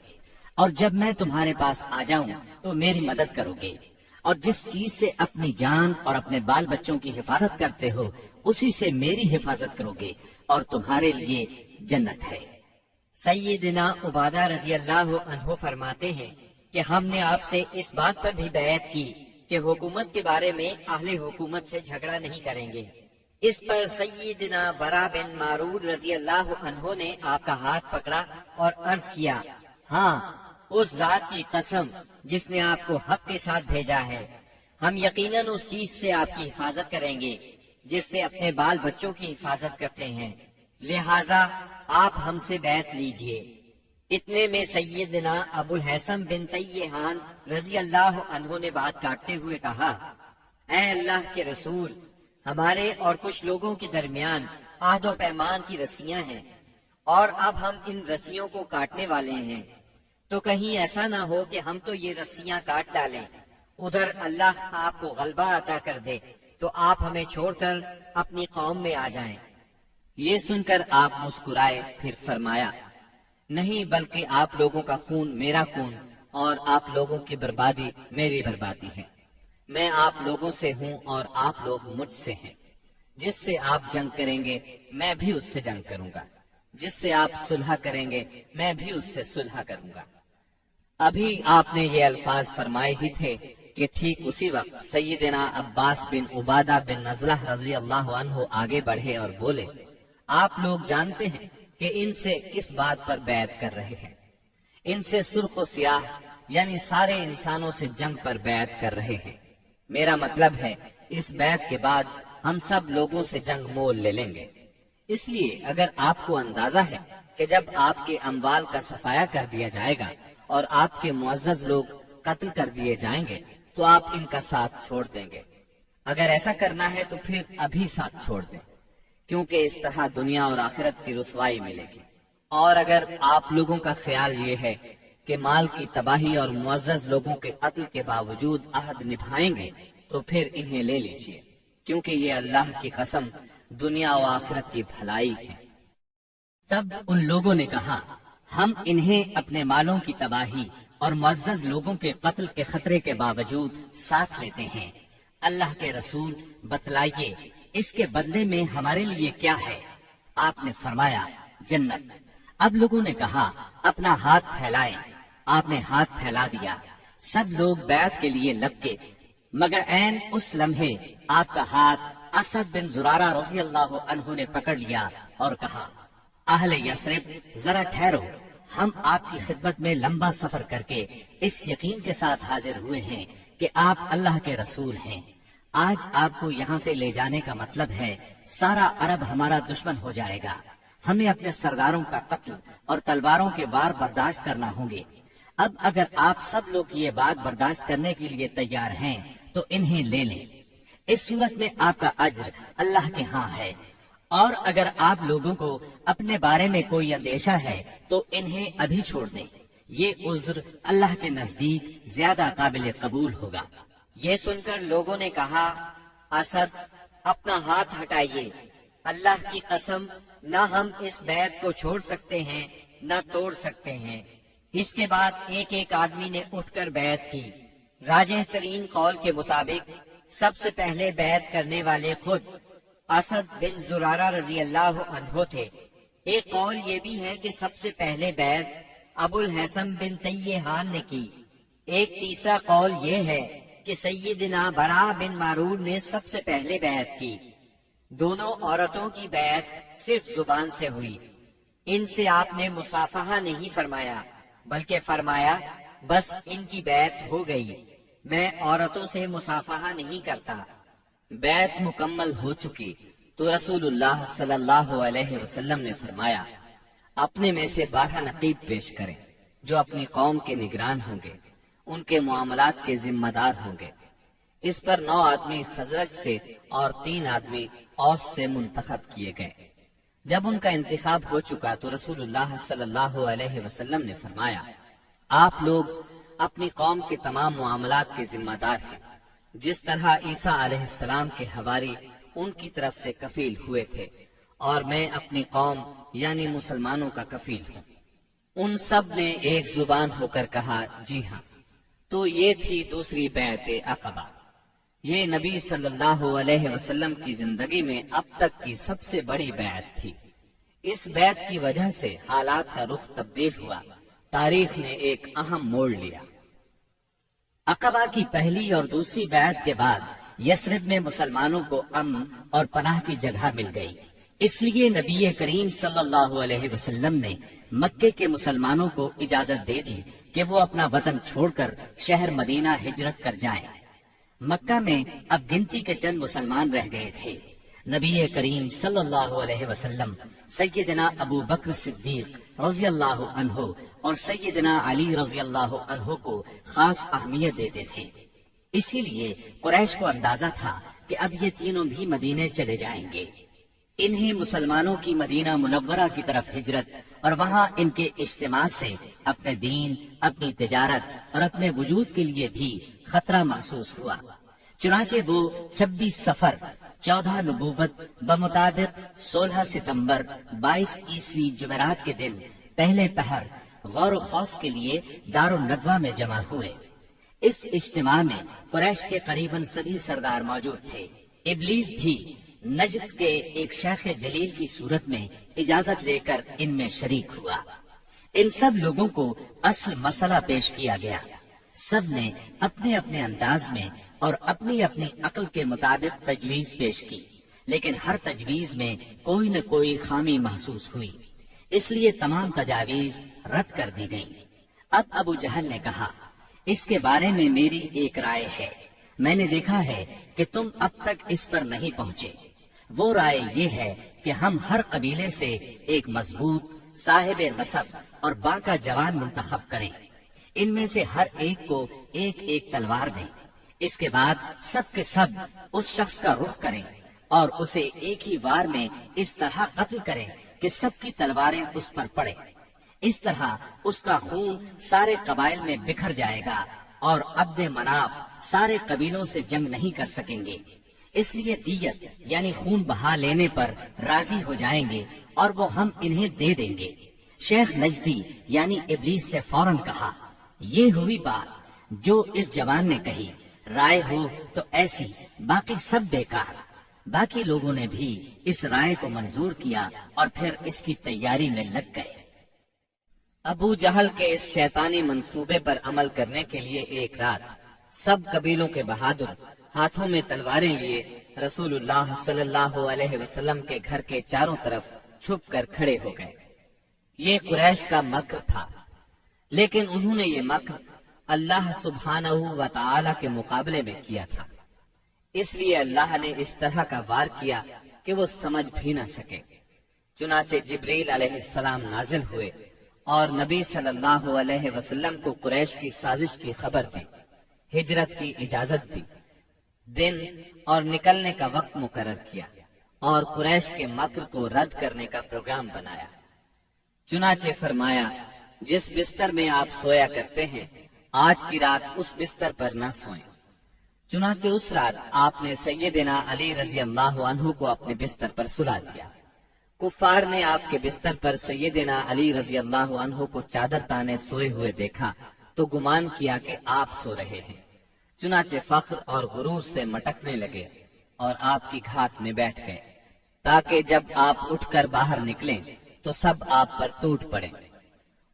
اور جب میں تمہارے پاس آ جاؤں تو میری مدد کرو گے، اور جس چیز سے اپنی جان اور اپنے بال بچوں کی حفاظت کرتے ہو اسی سے میری حفاظت کرو گے اور تمہارے لیے جنت ہے۔ سیدنا عبادہ رضی اللہ عنہ فرماتے ہیں کہ ہم نے آپ سے اس بات پر بھی بیعت کی کہ حکومت کے بارے میں اہل حکومت سے جھگڑا نہیں کریں گے۔ اس پر سیدنا برا بن معرور رضی اللہ عنہ نے آپ کا ہاتھ پکڑا اور عرض کیا، ہاں اس ذات کی قسم جس نے آپ کو حق کے ساتھ بھیجا ہے، ہم یقیناً اس چیز سے آپ کی حفاظت کریں گے جس سے اپنے بال بچوں کی حفاظت کرتے ہیں، لہٰذا آپ ہم سے بیعت لیجئے۔ اتنے میں سیدنا ابو الحسن بن طیحان رضی اللہ عنہ نے بات کاٹتے ہوئے کہا، اے اللہ کے رسول، ہمارے اور کچھ لوگوں کے درمیان عہد و پیمان کی رسیاں ہیں، اور اب ہم ان رسیوں کو کاٹنے والے ہیں، تو کہیں ایسا نہ ہو کہ ہم تو یہ رسیاں کاٹ ڈالیں، ادھر اللہ آپ کو غلبہ عطا کر دے تو آپ ہمیں چھوڑ کر اپنی قوم میں آ جائیں۔ یہ سن کر آپ مسکرائے، پھر فرمایا، نہیں، بلکہ آپ لوگوں کا خون میرا خون اور آپ لوگوں کی بربادی میری بربادی ہے۔ میں آپ لوگوں سے ہوں اور آپ لوگ مجھ سے ہیں۔ جس سے آپ جنگ کریں گے میں بھی اس سے جنگ کروں گا، جس سے آپ صلح کریں گے میں بھی اس سے صلح کروں گا۔ ابھی آپ نے یہ الفاظ فرمائے ہی تھے کہ ٹھیک اسی وقت سیدنا عباس بن عبادہ بن نزلہ رضی اللہ عنہ آگے بڑھے اور بولے، آپ لوگ جانتے ہیں کہ ان سے کس بات پر بیعت کر رہے ہیں؟ ان سے سرخ و سیاہ یعنی سارے انسانوں سے جنگ پر بیعت کر رہے ہیں۔ میرا مطلب ہے اس بیعت کے بعد ہم سب لوگوں سے جنگ مول لے لیں گے۔ اس لیے اگر آپ کو اندازہ ہے کہ جب آپ کے اموال کا صفایا کر دیا جائے گا اور آپ کے معزز لوگ قتل کر دیے جائیں گے تو آپ ان کا ساتھ چھوڑ دیں گے۔ اگر ایسا کرنا ہے تو پھر ابھی ساتھ چھوڑ دیں، کیونکہ اس طرح دنیا اور آخرت کی رسوائی ملے گی۔ اور اگر آپ لوگوں کا خیال یہ ہے کہ مال کی تباہی اور معزز لوگوں کے قتل کے باوجود عہد نبھائیں گے تو پھر انہیں لے لیجیے، کیونکہ یہ اللہ کی قسم دنیا و آخرت کی بھلائی ہے۔ تب ان لوگوں نے کہا، ہم انہیں اپنے مالوں کی تباہی اور معزز لوگوں کے قتل کے خطرے کے باوجود ساتھ لیتے ہیں۔ اللہ کے رسول بتلائیے اس کے بدلے میں ہمارے لیے کیا ہے؟ آپ نے فرمایا، جنت۔ اب لوگوں نے کہا، اپنا ہاتھ پھیلائیں۔ آپ نے ہاتھ پھیلا دیا، سب لوگ بیعت کے لیے لپکے، مگر عین اس لمحے آپ کا ہاتھ اسد بن زرارہ رضی اللہ عنہ نے پکڑ لیا اور کہا، اہل یثرب ذرا ٹھہرو، ہم آپ کی خدمت میں لمبا سفر کر کے اس یقین کے ساتھ حاضر ہوئے ہیں کہ آپ اللہ کے رسول ہیں۔ آج آپ کو یہاں سے لے جانے کا مطلب ہے سارا عرب ہمارا دشمن ہو جائے گا، ہمیں اپنے سرداروں کا قتل اور تلواروں کے وار برداشت کرنا ہوں گے۔ اب اگر آپ سب لوگ یہ بات برداشت کرنے کے لیے تیار ہیں تو انہیں لے لیں، اس صورت میں آپ کا اجر اللہ کے ہاں ہے، اور اگر آپ لوگوں کو اپنے بارے میں کوئی اندیشہ ہے تو انہیں ابھی چھوڑ دیں، یہ عذر اللہ کے نزدیک زیادہ قابل قبول ہوگا۔ یہ سن کر لوگوں نے کہا، اسد اپنا ہاتھ ہٹائیے، اللہ کی قسم نہ ہم اس بیعت کو چھوڑ سکتے ہیں نہ توڑ سکتے ہیں۔ اس کے بعد ایک ایک آدمی نے اٹھ کر بیعت کی۔ راجح ترین قول کے مطابق سب سے پہلے بیعت کرنے والے خود اسد بن زرارہ رضی اللہ عنہ تھے۔ ایک قول یہ بھی ہے کہ سب سے پہلے بیعت ابو الحسن بن تیہان نے کی۔ ایک تیسرا قول یہ ہے کہ سیدنا برا بن معرور نے سب سے پہلے بیعت کی۔ دونوں عورتوں کی بیعت صرف زبان سے ہوئی، ان سے آپ نے مصافحہ نہیں فرمایا، بلکہ فرمایا بس ان کی بیعت ہو گئی، میں عورتوں سے مصافحہ نہیں کرتا۔ بیعت مکمل ہو چکی تو رسول اللہ صلی اللہ علیہ وسلم نے فرمایا، اپنے میں سے 12 نقیب پیش کریں جو اپنی قوم کے نگران ہوں گے، ان کے معاملات کے ذمہ دار ہوں گے۔ اس پر 9 آدمی خزرج سے اور 3 آدمی اوس سے منتخب کیے گئے۔ جب ان کا انتخاب ہو چکا تو رسول اللہ صلی اللہ علیہ وسلم نے فرمایا، آپ لوگ اپنی قوم کے تمام معاملات کے ذمہ دار ہیں، جس طرح عیسیٰ علیہ السلام کے حواری ان کی طرف سے کفیل ہوئے تھے، اور میں اپنی قوم یعنی مسلمانوں کا کفیل ہوں۔ ان سب نے ایک زبان ہو کر کہا، جی ہاں۔ تو یہ تھی دوسری بیعت عقبہ۔ یہ نبی صلی اللہ علیہ وسلم کی زندگی میں اب تک کی سب سے بڑی بیعت تھی۔ اس بیعت کی وجہ سے حالات کا رخ تبدیل ہوا، تاریخ نے ایک اہم موڑ لیا۔ عقبہ کی پہلی اور دوسری بیعت کے بعد یثرب میں مسلمانوں کو امن اور پناہ کی جگہ مل گئی، اس لیے نبی کریم صلی اللہ علیہ وسلم نے مکے کے مسلمانوں کو اجازت دے دی کہ وہ اپنا وطن چھوڑ کر شہر مدینہ ہجرت کر جائیں۔ مکہ میں اب گنتی کے چند مسلمان رہ گئے تھے۔ نبی کریم صلی اللہ علیہ وسلم سیدنا ابو بکر صدیق رضی اللہ عنہ اور سیدنا علی رضی اللہ عنہ کو خاص اہمیت دیتے تھے، اسی لیے قریش کو اندازہ تھا کہ اب یہ تینوں بھی مدینے چلے جائیں گے۔ انہیں مسلمانوں کی مدینہ منورہ کی طرف ہجرت اور وہاں ان کے اجتماع سے اپنے دین، اپنی تجارت اور اپنے وجود کے لیے بھی خطرہ محسوس ہوا۔ چنانچہ وہ 26 صفر 14 نبوت بمطابق 16 ستمبر 22 عیسوی جمعرات کے دن پہلے پہر غور و خوض کے لیے دارالندوہ میں جمع ہوئے۔ اس اجتماع میں قریش کے قریباً سبھی سردار موجود تھے۔ ابلیس بھی نجد کے ایک شیخ جلیل کی صورت میں اجازت لے کر ان میں شریک ہوا۔ ان سب لوگوں کو اصل مسئلہ پیش کیا گیا۔ سب نے اپنے اپنے انداز میں اور اپنی اپنی عقل کے مطابق تجویز پیش کی، لیکن ہر تجویز میں کوئی نہ کوئی خامی محسوس ہوئی، اس لیے تمام تجاویز رد کر دی گئیں۔ اب ابو جہل نے کہا، اس کے بارے میں میری ایک رائے ہے، میں نے دیکھا ہے کہ تم اب تک اس پر نہیں پہنچے۔ وہ رائے یہ ہے کہ ہم ہر قبیلے سے ایک مضبوط صاحب نسب اور باکا جوان منتخب کریں، ان میں سے ہر ایک کو ایک ایک تلوار دیں، اس کے بعد سب کے سب اس شخص کا رخ کریں اور اسے ایک ہی وار میں اس طرح قتل کریں کہ سب کی تلواریں اس پر پڑیں۔ اس طرح اس کا خون سارے قبائل میں بکھر جائے گا اور عبد مناف سارے قبیلوں سے جنگ نہیں کر سکیں گے، اس لیے دیت یعنی خون بہا لینے پر راضی ہو جائیں گے اور وہ ہم انہیں دے دیں گے۔ شیخ نجدی یعنی ابلیس نے فوراً کہا، یہ ہوئی بات جو اس جوان نے کہی، رائے ہو تو ایسی، باقی سب بیکار۔ باقی لوگوں نے بھی اس رائے کو منظور کیا اور پھر اس کی تیاری میں لگ گئے۔ ابو جہل کے اس شیطانی منصوبے پر عمل کرنے کے لیے ایک رات سب قبیلوں کے بہادر ہاتھوں میں تلواریں لیے رسول اللہ صلی اللہ علیہ وسلم کے گھر کے چاروں طرف چھپ کر کھڑے ہو گئے۔ یہ قریش کا مکر تھا، لیکن انہوں نے یہ مکر اللہ سبحانہ و تعالی کے مقابلے میں کیا تھا، اس لیے اللہ نے اس طرح کا وار کیا کہ وہ سمجھ بھی نہ سکے۔ چنانچہ جبریل علیہ السلام نازل ہوئے اور نبی صلی اللہ علیہ وسلم کو قریش کی سازش کی خبر دی، ہجرت کی اجازت دی، دن اور نکلنے کا وقت مقرر کیا اور قریش کے مکر کو رد کرنے کا پروگرام بنایا۔ چنانچہ فرمایا، جس بستر میں آپ سویا کرتے ہیں آج کی رات اس بستر پر نہ سوئیں۔ چنانچہ اس رات آپ نے سیدنا علی رضی اللہ عنہ کو اپنے بستر پر سلا دیا۔ کفار نے آپ کے بستر پر سیدنا علی رضی اللہ عنہ کو چادر تانے سوئے ہوئے دیکھا تو گمان کیا کہ آپ سو رہے ہیں، چنانچہ فخر اور غرور سے مٹکنے لگے اور آپ کی گھات میں بیٹھ گئے تاکہ جب آپ اٹھ کر باہر نکلیں تو سب آپ پر ٹوٹ پڑیں۔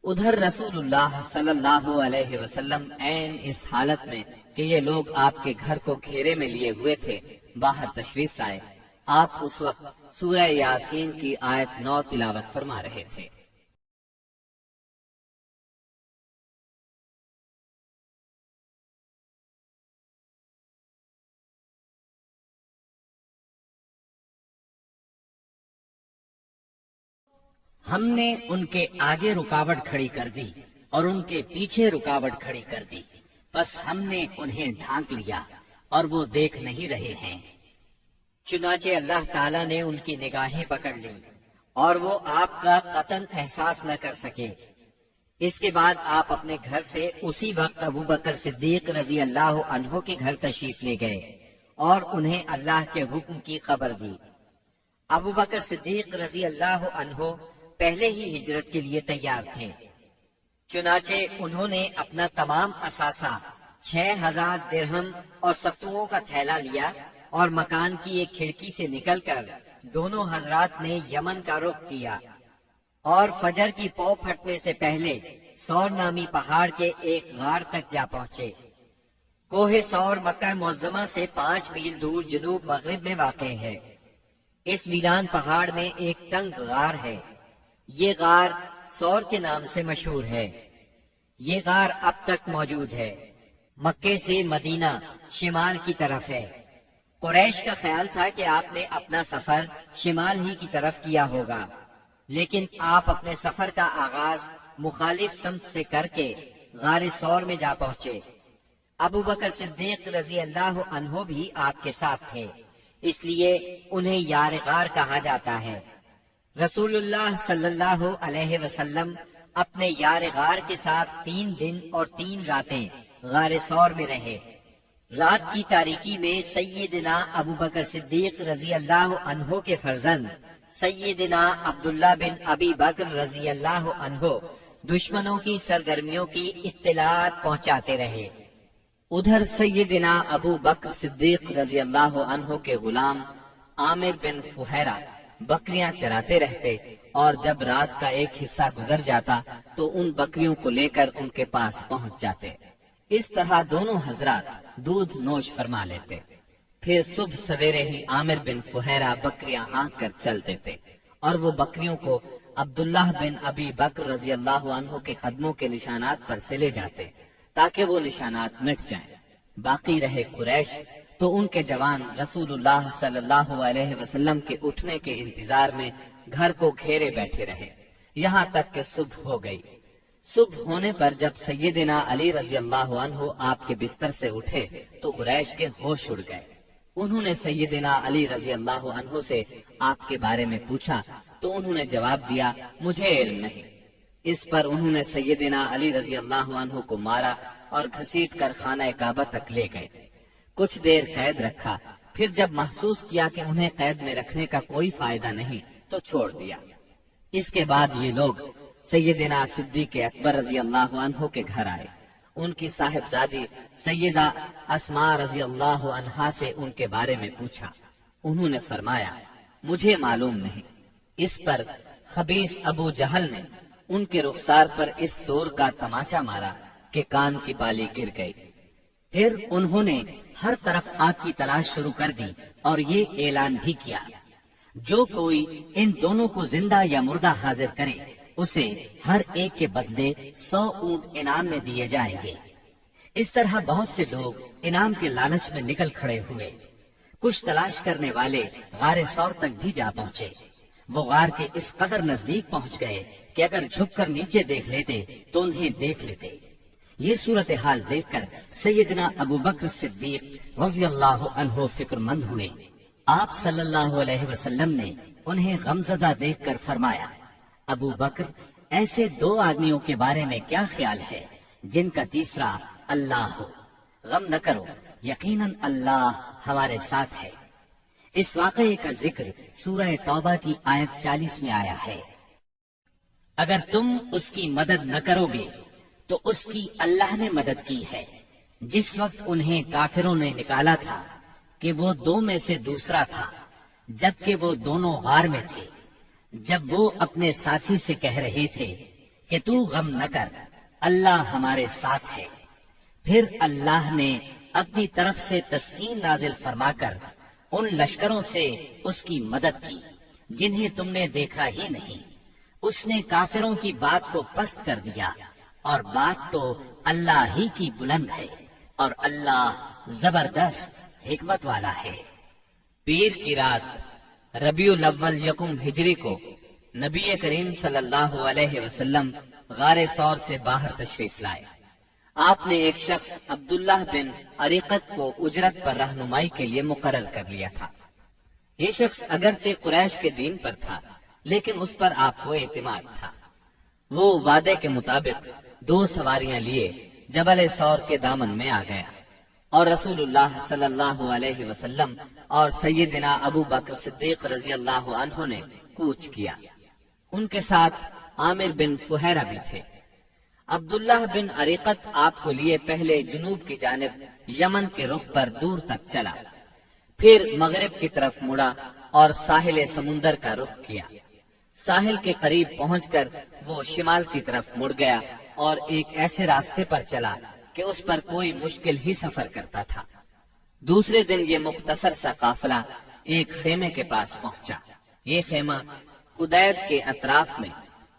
ادھر رسول اللہ صلی اللہ علیہ وسلم عین اس حالت میں کہ یہ لوگ آپ کے گھر کو گھیرے میں لیے ہوئے تھے باہر تشریف لائے۔ آپ اس وقت سورہ یاسین کی آیت 9 تلاوت فرما رہے تھے۔ ہم نے ان کے آگے رکاوٹ کھڑی کر دی اور ان کے پیچھے رکاوٹ کھڑی کر دی، بس ہم نے انہیں ڈھانک لیا اور وہ دیکھ نہیں رہے ہیں۔ چنانچہ اللہ تعالیٰ نے ان کی نگاہیں پکڑ لی اور وہ آپ کا قطعاً احساس نہ کر سکے۔ اس کے بعد آپ اپنے گھر سے اسی وقت ابو بکر صدیق رضی اللہ عنہ کے گھر تشریف لے گئے اور انہیں اللہ کے حکم کی خبر دی۔ ابو بکر صدیق رضی اللہ عنہ پہلے ہی ہجرت کے لیے تیار تھے، چنانچہ انہوں نے اپنا تمام اثاثہ 6000 درہم اور ستوؤں کا تھیلا لیا اور مکان کی ایک کھڑکی سے نکل کر دونوں حضرات نے یمن کا رخ کیا اور فجر کی پو پھٹنے سے پہلے سور نامی پہاڑ کے ایک غار تک جا پہنچے۔ کوہ سور مکہ معظمہ سے 5 میل دور جنوب مغرب میں واقع ہے۔ اس ویران پہاڑ میں ایک تنگ غار ہے، یہ غار سور کے نام سے مشہور ہے۔ یہ غار اب تک موجود ہے، مکے سے مدینہ شمال کی طرف ہے۔ قریش کا خیال تھا کہ آپ نے اپنا سفر شمال ہی کی طرف کیا ہوگا، لیکن آپ اپنے سفر کا آغاز مخالف سمت سے کر کے غار سور میں جا پہنچے۔ ابو بکر صدیق رضی اللہ عنہ بھی آپ کے ساتھ تھے۔ اس لیے انہیں یار غار کہا جاتا ہے۔ رسول اللہ صلی اللہ علیہ وسلم اپنے یار غار کے ساتھ 3 دن اور 3 راتیں غار ثور میں رہے۔ رات کی تاریکی میں سیدنا ابو بکر صدیق رضی اللہ عنہ کے فرزند سیدنا عبداللہ بن ابی بکر رضی اللہ عنہ دشمنوں کی سرگرمیوں کی اطلاعات پہنچاتے رہے۔ ادھر سیدنا ابو بکر صدیق رضی اللہ عنہ کے غلام عامر بن فہیرہ بکریاں چراتے رہتے، اور جب رات کا ایک حصہ گزر جاتا تو ان بکریوں کو لے کر ان کے پاس پہنچ جاتے۔ اس طرح دونوں حضرات دودھ نوش فرما لیتے۔ پھر صبح سویرے ہی عامر بن فہیرہ بکریاں ہانک کر چل دیتے، اور وہ بکریوں کو عبداللہ بن ابی بکر رضی اللہ عنہ کے قدموں کے نشانات پر سے لے جاتے تاکہ وہ نشانات مٹ جائیں۔ باقی رہے قریش تو ان کے جوان رسول اللہ صلی اللہ علیہ وسلم کے اٹھنے کے انتظار میں گھر کو گھیرے بیٹھے رہے، یہاں تک کہ صبح ہو گئی۔ صبح ہونے پر جب سیدنا علی رضی اللہ عنہ آپ کے بستر سے اٹھے تو قریش کے ہوش اڑ گئے۔ انہوں نے سیدنا علی رضی اللہ عنہ سے آپ کے بارے میں پوچھا تو انہوں نے جواب دیا، مجھے علم نہیں۔ اس پر انہوں نے سیدنا علی رضی اللہ عنہ کو مارا اور گھسیٹ کر خانہ کعبہ تک لے گئے۔ کچھ دیر قید رکھا، پھر جب محسوس کیا کہ انہیں قید میں رکھنے کا کوئی فائدہ نہیں تو چھوڑ دیا۔ اس کے بعد یہ لوگ سیدنا صدیق اکبر رضی اللہ عنہ کے گھر آئے۔ ان کی صاحبزادی سیدہ اسماء رضی اللہ عنہا سے ان کے بارے میں پوچھا۔ انہوں نے فرمایا، مجھے معلوم نہیں۔ اس پر خبیث ابو جہل نے ان کے رخسار پر اس زور کا تماچا مارا کہ کان کی بالی گر گئی۔ پھر انہوں نے ہر طرف آگ کی تلاش شروع کر دی اور یہ اعلان بھی کیا، جو کوئی ان دونوں کو زندہ یا مردہ حاضر کرے اسے ہر ایک کے بدلے 100 اونٹ انعام میں دیے جائیں گے۔ اس طرح بہت سے لوگ انعام کے لالچ میں نکل کھڑے ہوئے۔ کچھ تلاش کرنے والے غار ثور تک بھی جا پہنچے۔ وہ غار کے اس قدر نزدیک پہنچ گئے کہ اگر جھک کر نیچے دیکھ لیتے تو انہیں دیکھ لیتے۔ یہ صورتحال دیکھ کر سیدنا ابو بکر صدیق رضی اللہ عنہ فکر مند ہوئے۔ آپ صلی اللہ علیہ وسلم نے انہیں غمزدہ دیکھ کر فرمایا، ابو بکر، ایسے 2 آدمیوں کے بارے میں کیا خیال ہے جن کا تیسرا اللہ ہو؟ غم نہ کرو، یقیناً اللہ ہمارے ساتھ ہے۔ اس واقعے کا ذکر سورہ توبہ کی آیت 40 میں آیا ہے۔ اگر تم اس کی مدد نہ کرو گے تو اس کی اللہ نے مدد کی ہے، جس وقت انہیں کافروں نے نکالا تھا کہ وہ 2 میں سے دوسرا تھا، جبکہ وہ دونوں غار میں تھے۔ جب وہ اپنے ساتھی سے کہہ رہے تھے کہ تو غم نہ کر، اللہ ہمارے ساتھ ہے، پھر اللہ نے اپنی طرف سے تسکین نازل فرما کر ان لشکروں سے اس کی مدد کی جنہیں تم نے دیکھا ہی نہیں۔ اس نے کافروں کی بات کو پست کر دیا، اور بات تو اللہ ہی کی بلند ہے، اور اللہ زبردست حکمت والا ہے۔ پیر کی رات ربیع الاول یکم ہجری کو نبی کریم صلی اللہ علیہ وسلم غار ثور سے باہر تشریف لائے۔ آپ نے ایک شخص عبداللہ بن عریقت کو اجرت پر رہنمائی کے لیے مقرر کر لیا تھا۔ یہ شخص اگرچہ قریش کے دین پر تھا لیکن اس پر آپ کو اعتماد تھا۔ وہ وعدے کے مطابق 2 سواریاں لیے جبل ثور کے دامن میں آ گیا، اور رسول اللہ صلی اللہ علیہ وسلم اور سیدنا ابو بکر صدیق رضی اللہ عنہ نے کوچ کیا۔ ان کے ساتھ عامر بن فہیرہ بھی تھے۔ عبداللہ بن عریقت آپ کو لیے پہلے جنوب کی جانب یمن کے رخ پر دور تک چلا، پھر مغرب کی طرف مڑا اور ساحل سمندر کا رخ کیا۔ ساحل کے قریب پہنچ کر وہ شمال کی طرف مڑ گیا اور ایک ایسے راستے پر چلا کہ اس پر کوئی مشکل ہی سفر کرتا تھا۔ دوسرے دن یہ مختصر سا قافلہ ایک خیمے کے پاس پہنچا۔ یہ خیمہ قدید کے اطراف میں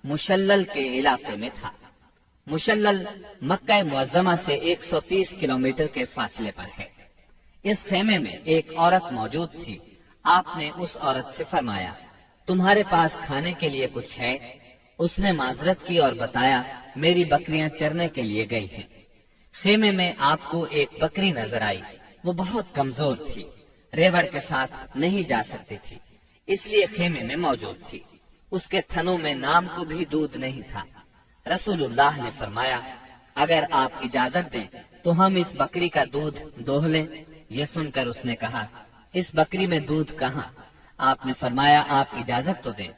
مشلل کے علاقے میں تھا۔ مشلل مکہ معظمہ سے 130 کلومیٹر کے فاصلے پر ہے۔ اس خیمے میں ایک عورت موجود تھی۔ آپ نے اس عورت سے فرمایا، تمہارے پاس کھانے کے لیے کچھ ہے؟ اس نے معذرت کی اور بتایا، میری بکریاں چرنے کے لیے گئی ہیں۔ خیمے میں آپ کو ایک بکری نظر آئی، وہ بہت کمزور تھی۔ ریوڑ کے ساتھ نہیں جا سکتی تھی، اس لیے خیمے میں موجود تھی۔ اس کے تھنوں میں نام کو بھی دودھ نہیں تھا۔ رسول اللہ نے فرمایا اگر آپ اجازت دیں تو ہم اس بکری کا دودھ دوہ لیں۔ یہ سن کر اس نے کہا اس بکری میں دودھ کہاں؟ آپ نے فرمایا آپ اجازت تو دیں۔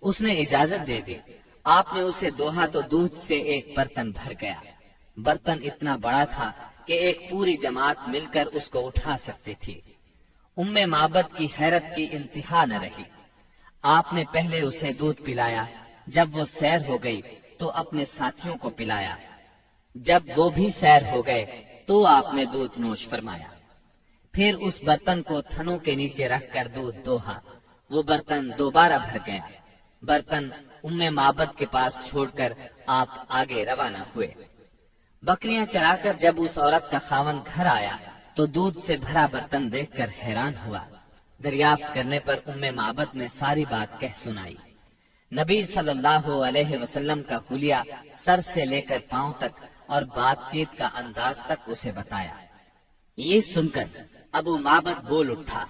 اس نے اجازت دے دی۔ آپ نے اسے دوہا تو دودھ سے ایک برتن بھر گیا۔ برتن اتنا بڑا تھا کہ ایک پوری جماعت مل کر اس کو اٹھا سکتی تھی۔ ام معبد کی حیرت کی انتہا نہ رہی۔ آپ نے پہلے اسے دودھ پلایا، جب وہ سیر ہو گئی تو اپنے ساتھیوں کو پلایا، جب وہ بھی سیر ہو گئے تو آپ نے دودھ نوش فرمایا۔ پھر اس برتن کو تھنوں کے نیچے رکھ کر دودھ دوہا، وہ برتن دوبارہ بھر گیا۔ برتن ام معبد کے پاس چھوڑ کر آپ آگے روانہ ہوئے۔ بکریاں چرا کر جب اس عورت کا خاوند گھر آیا تو دودھ سے بھرا برتن دیکھ کر حیران ہوا۔ دریافت کرنے پر ام معبد نے ساری بات کہہ سنائی۔ نبی صلی اللہ علیہ وسلم کا حلیہ سر سے لے کر پاؤں تک اور بات چیت کا انداز تک اسے بتایا۔ یہ سن کر ابو معبد بول اٹھا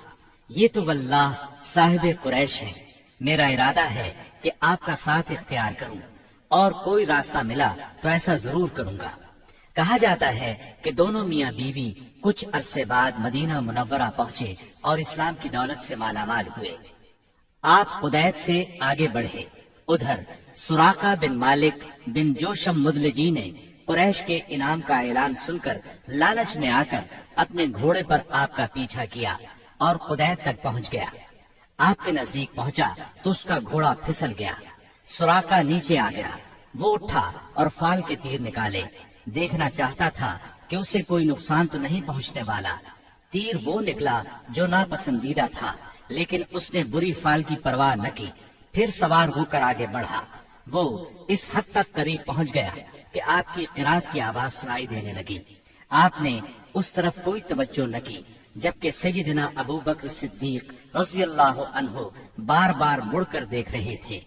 یہ تو واللہ صاحب قریش ہے، میرا ارادہ ہے کہ آپ کا ساتھ اختیار کروں اور کوئی راستہ ملا تو ایسا ضرور کروں گا۔ کہا جاتا ہے کہ دونوں میاں بیوی کچھ عرصے بعد مدینہ منورہ پہنچے اور اسلام کی دولت سے مالا مال ہوئے۔ آپ قدیت سے آگے بڑھے۔ ادھر سراقہ بن مالک بن جوشم مدلجی نے قریش کے انعام کا اعلان سن کر لالچ میں آ کر اپنے گھوڑے پر آپ کا پیچھا کیا اور قدیت تک پہنچ گیا۔ آپ کے نزدیک پہنچا تو اس کا گھوڑا پھسل گیا۔ سراقہ نیچے آ گیا۔ وہ اٹھا اور فال کے تیر نکالے، دیکھنا چاہتا تھا کہ اسے کوئی نقصان تو نہیں پہنچنے والا۔ تیر وہ نکلا جو ناپسندیدہ تھا، لیکن اس نے بری فال کی پرواہ نہ کی۔ پھر سوار ہو کر آگے بڑھا۔ وہ اس حد تک قریب پہنچ گیا کہ آپ کی قرات کی آواز سنائی دینے لگی۔ آپ نے اس طرف کوئی توجہ نہ کی، جبکہ سیدنا ابو بکر صدیق رضی اللہ عنہ بار بار مڑ کر دیکھ رہے تھے۔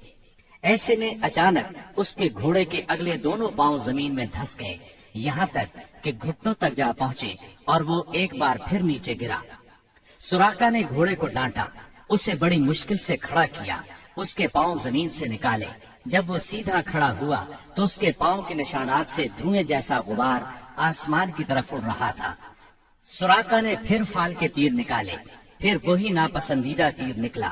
ایسے میں اچانک اس کے گھوڑے کے اگلے دونوں پاؤں زمین میں دھس گئے، یہاں تک کہ گھٹنوں تک جا پہنچے اور وہ ایک بار پھر نیچے گرا۔ سراقہ نے گھوڑے کو ڈانٹا، اسے بڑی مشکل سے کھڑا کیا، اس کے پاؤں زمین سے نکالے۔ جب وہ سیدھا کھڑا ہوا تو اس کے پاؤں کے نشانات سے دھوئیں جیسا غبار آسمان کی طرف اڑ رہا تھا۔ سراقہ نے پھر فال کے تیر نکالے، پھر وہی ناپسندیدہ تیر نکلا۔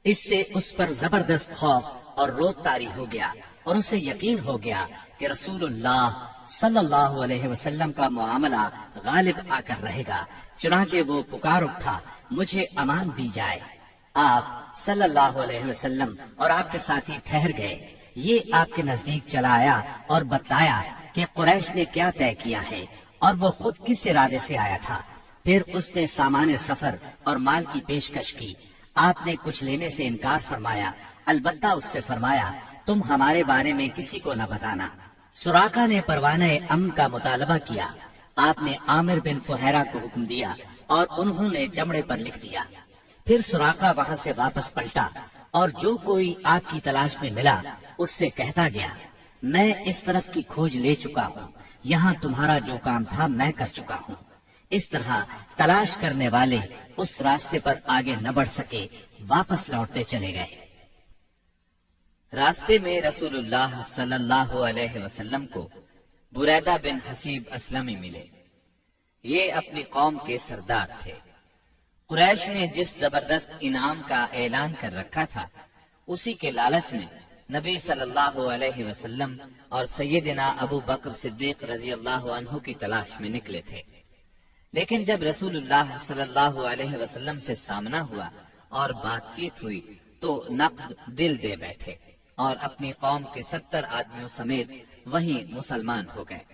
اس سے اس پر زبردست خوف اور روب طاری ہو گیا اور اسے یقین ہو گیا کہ رسول اللہ صلی اللہ علیہ وسلم کا معاملہ غالب آ کر رہے گا۔ چنانچہ وہ پکار اٹھا مجھے امان دی جائے۔ آپ صلی اللہ علیہ وسلم اور آپ کے ساتھی ٹھہر گئے۔ یہ آپ کے نزدیک چلا آیا اور بتایا کہ قریش نے کیا طے کیا ہے اور وہ خود کس ارادے سے آیا تھا۔ پھر اس نے سامان سفر اور مال کی پیشکش کی۔ آپ نے کچھ لینے سے انکار فرمایا، البتہ اس سے فرمایا تم ہمارے بارے میں کسی کو نہ بتانا۔ سراقہ نے پروانہ امن کا مطالبہ کیا۔ آپ نے عامر بن فہیرہ کو حکم دیا اور انہوں نے چمڑے پر لکھ دیا۔ پھر سراقہ وہاں سے واپس پلٹا اور جو کوئی آپ کی تلاش میں ملا اس سے کہتا گیا میں اس طرف کی کھوج لے چکا ہوں، یہاں تمہارا جو کام تھا میں کر چکا ہوں۔ اس طرح تلاش کرنے والے اس راستے پر آگے نہ بڑھ سکے، واپس لوٹتے چلے گئے۔ راستے میں رسول اللہ صلی اللہ علیہ وسلم کو بریدہ بن حسیب اسلمی ملے۔ یہ اپنی قوم کے سردار تھے۔ قریش نے جس زبردست انعام کا اعلان کر رکھا تھا اسی کے لالچ میں نبی صلی اللہ علیہ وسلم اور سیدنا ابو بکر صدیق رضی اللہ عنہ کی تلاش میں نکلے تھے، لیکن جب رسول اللہ صلی اللہ علیہ وسلم سے سامنا ہوا اور بات چیت ہوئی تو نقد دل دے بیٹھے اور اپنی قوم کے 70 آدمیوں سمیت وہیں مسلمان ہو گئے۔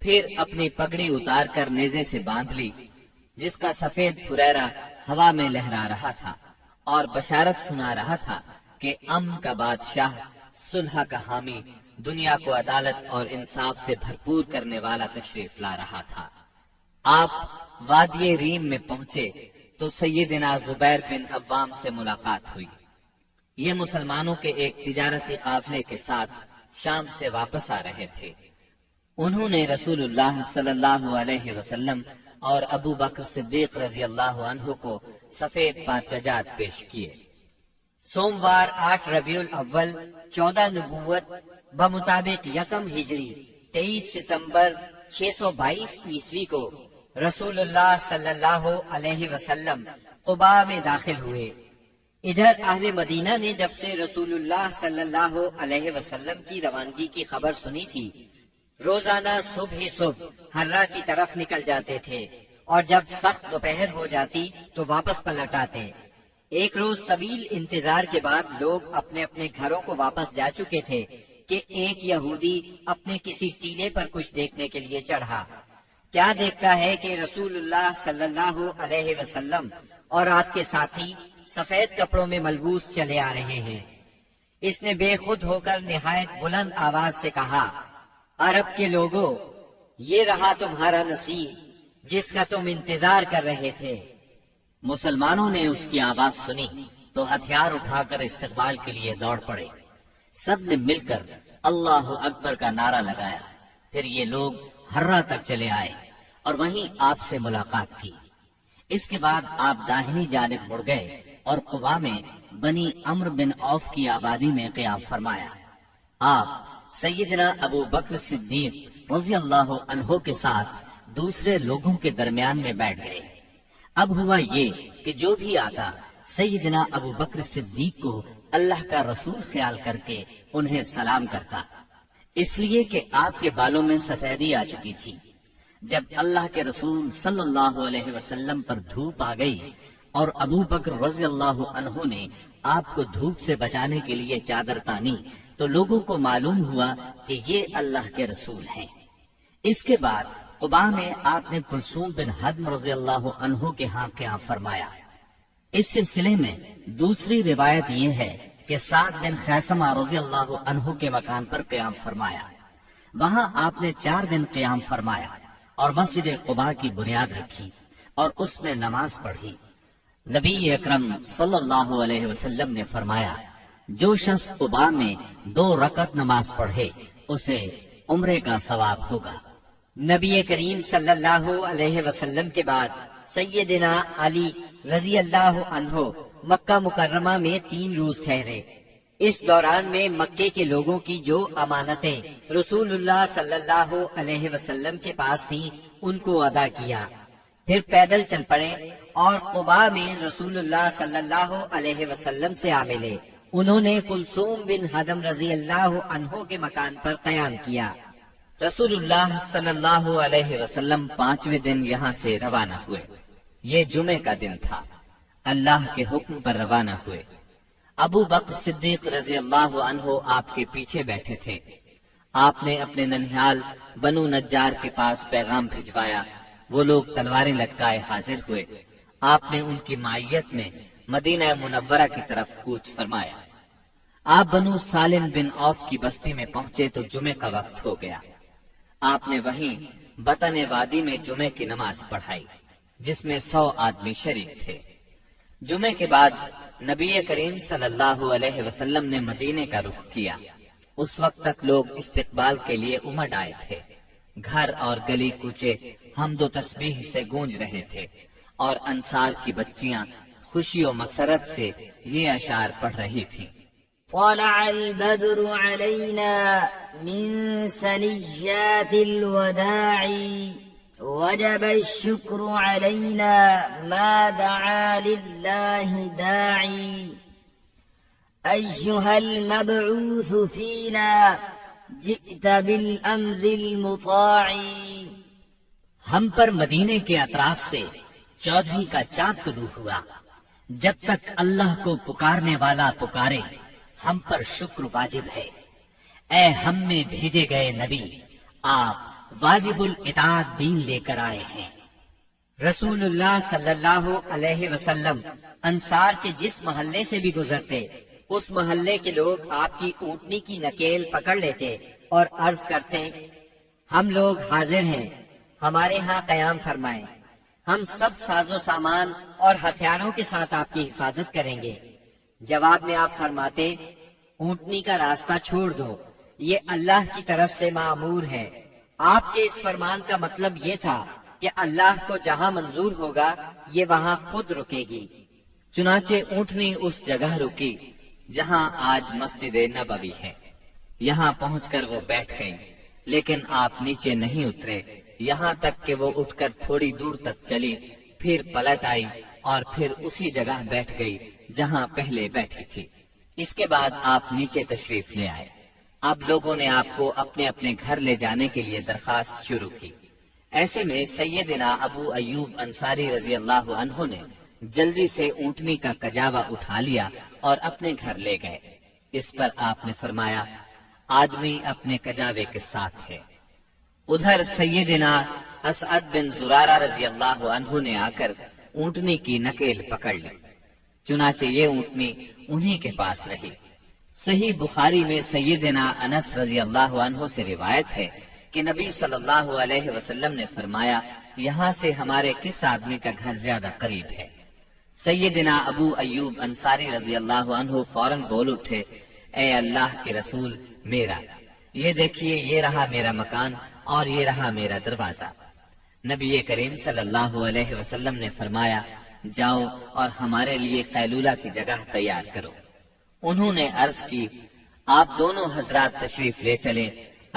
پھر اپنی پگڑی اتار کر نیزے سے باندھ لی، جس کا سفید پھریرا ہوا میں لہرا رہا تھا اور بشارت سنا رہا تھا کہ امن کا بادشاہ، صلح کا حامی، دنیا کو عدالت اور انصاف سے بھرپور کرنے والا تشریف لا رہا تھا۔ آپ وادی ریم میں پہنچے تو سیدنا زبیر بن عوام سے ملاقات ہوئی۔ یہ مسلمانوں کے ایک تجارتی قافلے کے ساتھ شام سے واپس آ رہے تھے۔ انہوں نے رسول اللہ صلی اللہ علیہ وسلم اور ابو بکر صدیق رضی اللہ عنہ کو سفید پارچجات پیش کیے۔ سوموار 8 ربیع الاول 14 نبوت بمطابق یکم ہجری 23 ستمبر 622 عیسوی کو رسول اللہ صلی اللہ علیہ وسلم قباء میں داخل ہوئے۔ ادھر اہل مدینہ نے جب سے رسول اللہ صلی اللہ علیہ وسلم کی روانگی کی خبر سنی تھی، روزانہ صبح ہی صبح ہررا کی طرف نکل جاتے تھے اور جب سخت دوپہر ہو جاتی تو واپس پلٹ آتے۔ ایک روز طویل انتظار کے بعد لوگ اپنے اپنے گھروں کو واپس جا چکے تھے کہ ایک یہودی اپنے کسی ٹیلے پر کچھ دیکھنے کے لیے چڑھا۔ کیا دیکھتا ہے کہ رسول اللہ صلی اللہ علیہ وسلم اور آپ کے ساتھی سفید کپڑوں میں ملبوس چلے آ رہے ہیں۔ اس نے بے خود ہو کر نہایت بلند آواز سے کہا، عرب کے لوگوں، یہ رہا تمہارا نصیب جس کا تم انتظار کر رہے تھے۔ مسلمانوں نے اس کی آواز سنی تو ہتھیار اٹھا کر استقبال کے لیے دوڑ پڑے۔ سب نے مل کر اللہ اکبر کا نعرہ لگایا۔ پھر یہ لوگ ہررا تک چلے آئے اور وہیں آپ سے ملاقات کی۔ اس کے بعد آپ داہنی جانب مڑ گئے اور قباء میں بنی عمرو بن عوف کی آبادی میں قیام فرمایا۔ آپ سیدنا ابو بکر صدیق رضی اللہ عنہ کے ساتھ دوسرے لوگوں کے درمیان میں بیٹھ گئے۔ اب ہوا یہ کہ جو بھی آتا سیدنا ابو بکر صدیق کو اللہ کا رسول خیال کر کے انہیں سلام کرتا، اس لیے کہ آپ کے بالوں میں سفیدی آ چکی تھی۔ جب اللہ کے رسول صلی اللہ علیہ وسلم پر دھوپ آ گئی اور ابو بکر رضی اللہ عنہ نے آپ کو دھوپ سے بچانے کے لیے چادر تانی تو لوگوں کو معلوم ہوا کہ یہ اللہ کے رسول ہیں۔ اس کے بعد قباء میں آپ نے کلثوم بن حدم رضی اللہ عنہ کے ہاں قیام فرمایا۔ اس سلسلے میں دوسری روایت یہ ہے کہ سعد بن خیثمہ رضی اللہ عنہ کے مکان پر قیام فرمایا۔ وہاں آپ نے 4 دن قیام فرمایا اور مسجد قباء کی بنیاد رکھی اور اس میں نماز پڑھی۔ نبی اکرم صلی اللہ علیہ وسلم نے فرمایا، جو شخص قباء میں 2 رکعت نماز پڑھے اسے عمرے کا ثواب ہوگا۔ نبی کریم صلی اللہ علیہ وسلم کے بعد سیدنا علی رضی اللہ عنہ مکہ مکرمہ میں 3 روز ٹھہرے۔ اس دوران میں مکے کے لوگوں کی جو امانتیں رسول اللہ صلی اللہ علیہ وسلم کے پاس تھیں ان کو ادا کیا، پھر پیدل چل پڑے اور قباء میں رسول اللہ صلی اللہ علیہ وسلم سے آ ملے۔ انہوں نے کلثوم بن حدم رضی اللہ عنہ کے مکان پر قیام کیا۔ رسول اللہ صلی اللہ علیہ وسلم 5ویں دن یہاں سے روانہ ہوئے۔ یہ جمعے کا دن تھا۔ اللہ کے حکم پر روانہ ہوئے۔ ابو بکر صدیق رضی اللہ عنہ آپ کے پیچھے بیٹھے تھے۔ آپ نے اپنے ننھیال بنو نجار کے پاس پیغام بھجوایا۔ وہ لوگ تلواریں لٹکائے حاضر ہوئے۔ آپ نے ان کی معیت میں مدینہ منورہ کی طرف کوچ فرمایا۔ آپ بنو سالم بن عوف کی بستی میں پہنچے تو جمعے کا وقت ہو گیا۔ آپ نے وہیں بطن وادی میں جمعے کی نماز پڑھائی جس میں 100 آدمی شریک تھے۔ جمعے کے بعد نبی کریم صلی اللہ علیہ وسلم نے مدینے کا رخ کیا۔ اس وقت تک لوگ استقبال کے لیے امڑ آئے تھے۔ گھر اور گلی کوچے حمد و تسبیح سے گونج رہے تھے اور انصار کی بچیاں خوشی و مسرت سے یہ اشعار پڑھ رہی تھیں۔ طلع البدر علينا من ثنيات الوداع وجب الشكر علينا ما دعا لله داعي أيها المبعوث فينا جئت بالأمر المطاع۔ ہم پر مدینے کے اطراف سے 14ویں کا چاند طلوع ہوا۔ جب تک اللہ کو پکارنے والا پکارے ہم پر شکر واجب ہے۔ اے ہم میں بھیجے گئے نبی، آپ واجب الاطاعت دین لے کر آئے ہیں۔ رسول اللہ صلی اللہ علیہ وسلم انصار کے جس محلے سے بھی گزرتے اس محلے کے لوگ آپ کی اونٹنی کی نکیل پکڑ لیتے اور عرض کرتے، ہم لوگ حاضر ہیں، ہمارے ہاں قیام فرمائیں، ہم سب ساز و سامان اور ہتھیاروں کے ساتھ آپ کی حفاظت کریں گے۔ جواب میں آپ فرماتے، اونٹنی کا راستہ چھوڑ دو، یہ اللہ کی طرف سے مأمور ہے، آپ کے اس فرمان کا مطلب یہ تھا کہ اللہ کو جہاں منظور ہوگا یہ وہاں خود رکے گی۔ چنانچہ اونٹنی اس جگہ رکی جہاں آج مسجد نبوی ہے۔ یہاں پہنچ کر وہ بیٹھ گئی، لیکن آپ نیچے نہیں اترے یہاں تک کہ وہ اٹھ کر تھوڑی دور تک چلی، پھر پلٹ آئی اور پھر اسی جگہ بیٹھ گئی جہاں پہلے بیٹھی تھی۔ اس کے بعد آپ نیچے تشریف لے آئے۔ اب لوگوں نے آپ کو اپنے اپنے گھر لے جانے کے لیے درخواست شروع کی۔ ایسے میں سیدنا ابو ایوب انصاری رضی اللہ عنہ نے جلدی سے اونٹنی کا کجاوا اٹھا لیا اور اپنے گھر لے گئے۔ اس پر آپ نے فرمایا، آدمی اپنے کجاوے کے ساتھ ہے۔ ادھر سیدنا اسعد بن زرارہ رضی اللہ عنہ نے آ کر اونٹنی کی نکیل پکڑ لی، چنانچہ یہ اونٹنی انہی کے پاس رہی۔ صحیح بخاری میں سیدنا انس رضی اللہ عنہ سے روایت ہے کہ نبی صلی اللہ علیہ وسلم نے فرمایا، یہاں سے ہمارے کس آدمی کا گھر زیادہ قریب ہے؟ سیدنا ابو ایوب انصاری رضی اللہ عنہ فوراً بول اٹھے، اے اللہ کے رسول، میرا یہ دیکھیے، یہ رہا میرا مکان اور یہ رہا میرا دروازہ۔ نبی کریم صلی اللہ علیہ وسلم نے فرمایا، جاؤ اور ہمارے لیے قیلولہ کی جگہ تیار کرو۔ انہوں نے عرض کی، آپ دونوں حضرات تشریف لے چلیں،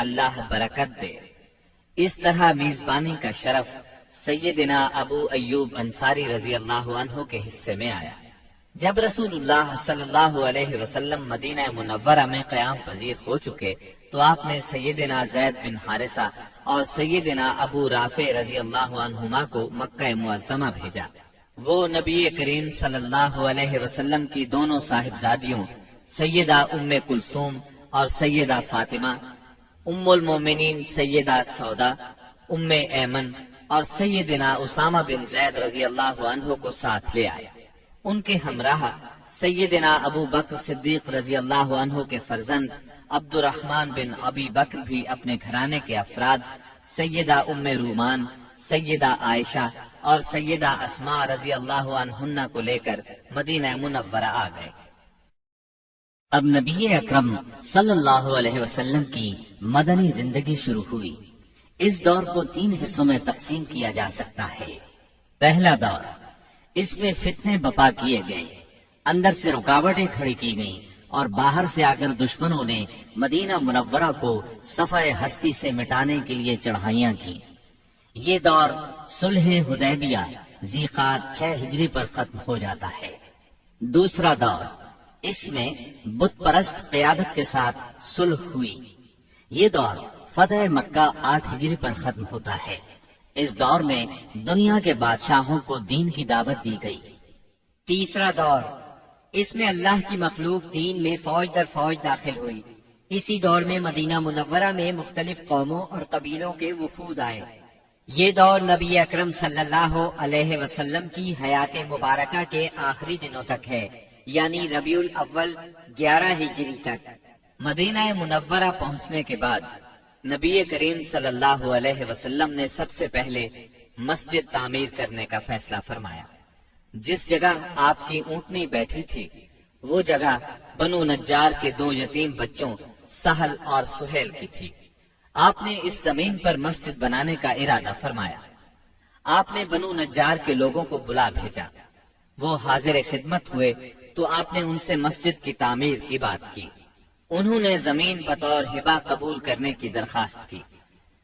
اللہ برکت دے۔ اس طرح میزبانی کا شرف سیدنا ابو ایوب انصاری رضی اللہ عنہ کے حصے میں آیا۔ جب رسول اللہ صلی اللہ علیہ وسلم مدینہ منورہ میں قیام پذیر ہو چکے تو آپ نے سیدنا زید بن حارثہ اور سیدنا ابو رافع رضی اللہ عنہما کو مکہ معظمہ بھیجا۔ وہ نبی کریم صلی اللہ علیہ وسلم کی دونوں صاحبزادیوں سیدہ ام کلثوم اور سیدہ فاطمہ، ام المومنین سیدہ سودا، ام ایمن اور سیدنا اسامہ بن زید رضی اللہ عنہ کو ساتھ لے آئے۔ ان کے ہمراہ سیدنا ابو بکر صدیق رضی اللہ عنہ کے فرزند عبد الرحمن بن ابی بکر بھی اپنے گھرانے کے افراد سیدہ ام رومان، سیدہ عائشہ اور سیدہ اسماء رضی اللہ عنہن کو لے کر مدینہ منورہ آ گئے۔ اب نبی اکرم صلی اللہ علیہ وسلم کی مدنی زندگی شروع ہوئی۔ اس دور کو 3 حصوں میں تقسیم کیا جا سکتا ہے۔ پہلا دور، اس میں فتنے بپا کیے گئے، اندر سے رکاوٹیں کھڑی کی گئیں اور باہر سے آ کر دشمنوں نے مدینہ منورہ کو صفحہ ہستی سے مٹانے کے لیے چڑھائیاں کی۔ یہ دور صلح حدیبیہ ذیقعد 6 ہجری پر ختم ہو جاتا ہے۔ دوسرا دور، اس میں بت پرست قیادت کے ساتھ صلح ہوئی۔ یہ دور فتح مکہ 8 ہجری پر ختم ہوتا ہے۔ اس دور میں دنیا کے بادشاہوں کو دین کی دعوت دی گئی۔ تیسرا دور، اس میں اللہ کی مخلوق دین میں فوج در فوج داخل ہوئی۔ اسی دور میں مدینہ منورہ میں مختلف قوموں اور قبیلوں کے وفود آئے۔ یہ دور نبی اکرم صلی اللہ علیہ وسلم کی حیات مبارکہ کے آخری دنوں تک ہے، یعنی ربیع الاول 11 ہجری تک۔ مدینہ منورہ پہنچنے کے بعد نبی کریم صلی اللہ علیہ وسلم نے سب سے پہلے مسجد تعمیر کرنے کا فیصلہ فرمایا۔ جس جگہ آپ کی اونٹنی بیٹھی تھی وہ جگہ بنو نجار کے 2 یتیم بچوں سہل اور سہیل کی تھی۔ آپ نے اس زمین پر مسجد بنانے کا ارادہ فرمایا۔ آپ نے بنو نجار کے لوگوں کو بلا بھیجا۔ وہ حاضر خدمت ہوئے تو آپ نے ان سے مسجد کی تعمیر کی بات کی۔ انہوں نے زمین بطور ہبہ قبول کرنے کی درخواست کی،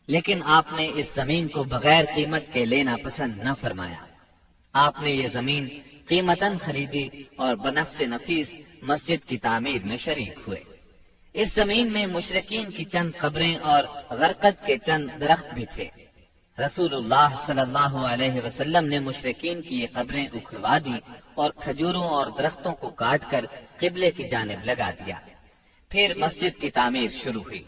لیکن آپ نے اس زمین کو بغیر قیمت کے لینا پسند نہ فرمایا۔ آپ نے یہ زمین قیمتاً خریدی اور بنفس نفیس مسجد کی تعمیر میں شریک ہوئے۔ اس زمین میں مشرکین کی چند قبریں اور غرقد کے چند درخت بھی تھے۔ رسول اللہ صلی اللہ علیہ وسلم نے مشرکین کی یہ قبریں اکھڑوا دی اور کھجوروں اور درختوں کو کاٹ کر قبلے کی جانب لگا دیا۔ پھر مسجد کی تعمیر شروع ہوئی۔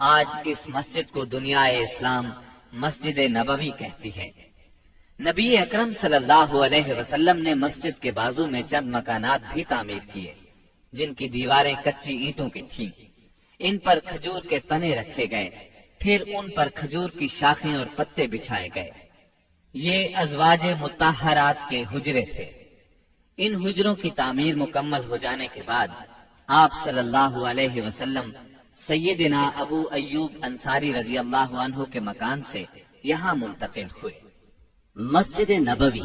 آج اس مسجد کو دنیا اسلام مسجد نبوی کہتی ہے۔ نبی اکرم صلی اللہ علیہ وسلم نے مسجد کے بازو میں چند مکانات بھی تعمیر کیے جن کی دیواریں کچی اینٹوں کی تھیں۔ ان پر کھجور کے تنے رکھے گئے، پھر ان پر کھجور کی شاخیں اور پتے بچھائے گئے۔ یہ ازواج مطہرات کے حجرے تھے۔ ان حجروں کی تعمیر مکمل ہو جانے کے بعد آپ صلی اللہ علیہ وسلم سیدنا ابو ایوب انصاری رضی اللہ عنہ کے مکان سے یہاں منتقل ہوئے۔ مسجد نبوی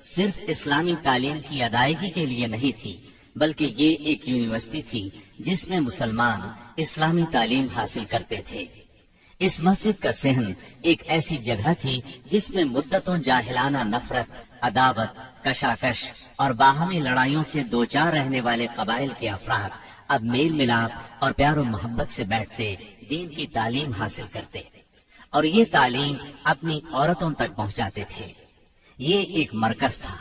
صرف اسلامی تعلیم کی ادائیگی کے لیے نہیں تھی، بلکہ یہ ایک یونیورسٹی تھی جس میں مسلمان اسلامی تعلیم حاصل کرتے تھے۔ اس مسجد کا صحن ایک ایسی جگہ تھی جس میں مدتوں جاہلانہ نفرت، عداوت، کشاکش اور باہمی لڑائیوں سے دوچار رہنے والے قبائل کے افراد اب میل ملاپ اور پیار و محبت سے بیٹھتے دین کی تعلیم حاصل کرتے اور یہ تعلیم اپنی عورتوں تک پہنچاتے تھے۔ یہ ایک مرکز تھا۔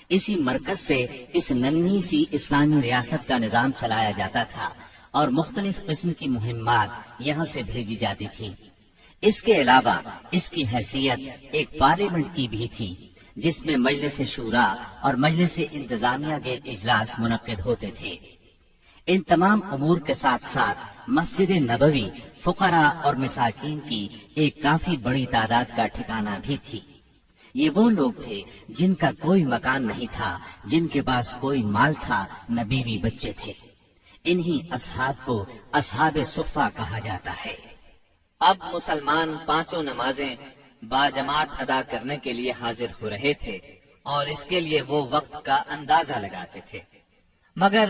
اسی مرکز سے اس ننھی سی اسلامی ریاست کا نظام چلایا جاتا تھا اور مختلف قسم کی مہمات یہاں سے بھیجی جاتی تھی۔ اس کے علاوہ اس کی حیثیت ایک پارلیمنٹ کی بھی تھی جس میں مجلس شورا اور مجلس انتظامیہ کے اجلاس منعقد ہوتے تھے۔ ان تمام امور کے ساتھ ساتھ مسجد نبوی فقراء اور مساکین کی ایک کافی بڑی تعداد کا ٹھکانہ بھی تھی۔ یہ وہ لوگ تھے جن کا کوئی مکان نہیں تھا، جن کے پاس کوئی مال تھا، نہ بیوی بچے تھے۔ انہی اصحاب کو اصحاب صفہ کہا جاتا ہے۔ اب مسلمان پانچوں نمازیں باجماعت ادا کرنے کے لیے حاضر ہو رہے تھے اور اس کے لیے وہ وقت کا اندازہ لگاتے تھے، مگر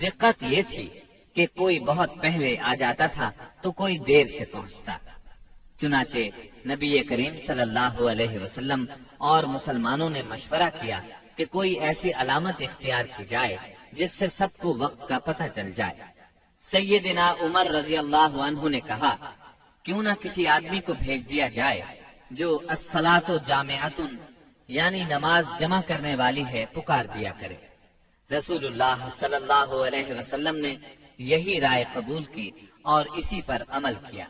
دقت یہ تھی کہ کوئی بہت پہلے آ جاتا تھا تو کوئی دیر سے پہنچتا۔ چنانچہ نبی کریم صلی اللہ علیہ وسلم اور مسلمانوں نے مشورہ کیا کہ کوئی ایسی علامت اختیار کی جائے جس سے سب کو وقت کا پتہ چل جائے۔ سیدنا عمر رضی اللہ عنہ نے کہا، کیوں نہ کسی آدمی کو بھیج دیا جائے جو الصلاۃ جامعۃ یعنی نماز جمع کرنے والی ہے پکار دیا کرے۔ رسول اللہ صلی اللہ علیہ وسلم نے یہی رائے قبول کی اور اسی پر عمل کیا۔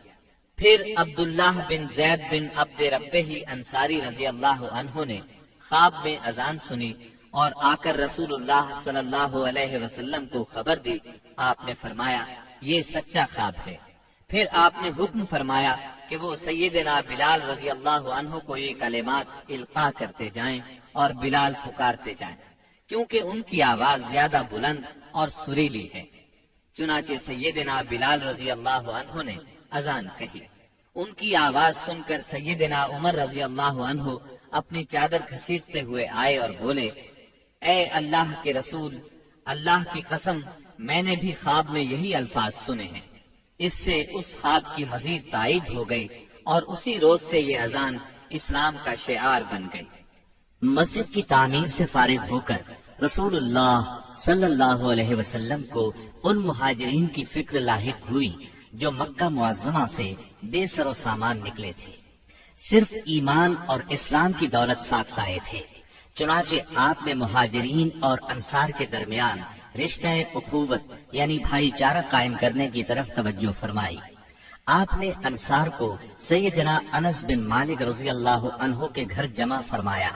پھر عبداللہ بن زید بن عبد ربہ انصاری رضی اللہ عنہ نے خواب میں اذان سنی اور آ کر رسول اللہ صلی اللہ علیہ وسلم کو خبر دی۔ آپ نے فرمایا، یہ سچا خواب ہے۔ پھر آپ نے حکم فرمایا کہ وہ سیدنا بلال رضی اللہ عنہ کو یہ کلمات القاء کرتے جائیں اور بلال پکارتے جائیں، کیونکہ ان کی آواز زیادہ بلند اور سریلی ہے۔ چنانچہ سیدنا بلال رضی اللہ عنہ نے اذان کہی۔ ان کی آواز سن کر سیدنا عمر رضی اللہ عنہ اپنی چادر گھسیٹتے ہوئے آئے اور بولے، اے اللہ کے رسول، اللہ کی قسم میں نے بھی خواب میں یہی الفاظ سنے ہیں۔ اس سے اس خواب کی مزید تائید ہو گئی اور اسی روز سے یہ اذان اسلام کا شعار بن گئی۔ مسجد کی تعمیر سے فارغ ہو کر رسول اللہ صلی اللہ علیہ وسلم کو ان مہاجرین کی فکر لاحق ہوئی جو مکہ معظمہ سے بے سر و سامان نکلے تھے، صرف ایمان اور اسلام کی دولت ساتھ لائے تھے۔ چنانچہ آپ نے مہاجرین اور انصار کے درمیان رشتہ اخوت یعنی بھائی چارہ قائم کرنے کی طرف توجہ فرمائی۔ آپ نے انصار کو سیدنا انس بن مالک رضی اللہ عنہ کے گھر جمع فرمایا۔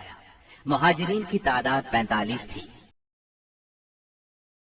مہاجرین کی تعداد 45 تھی۔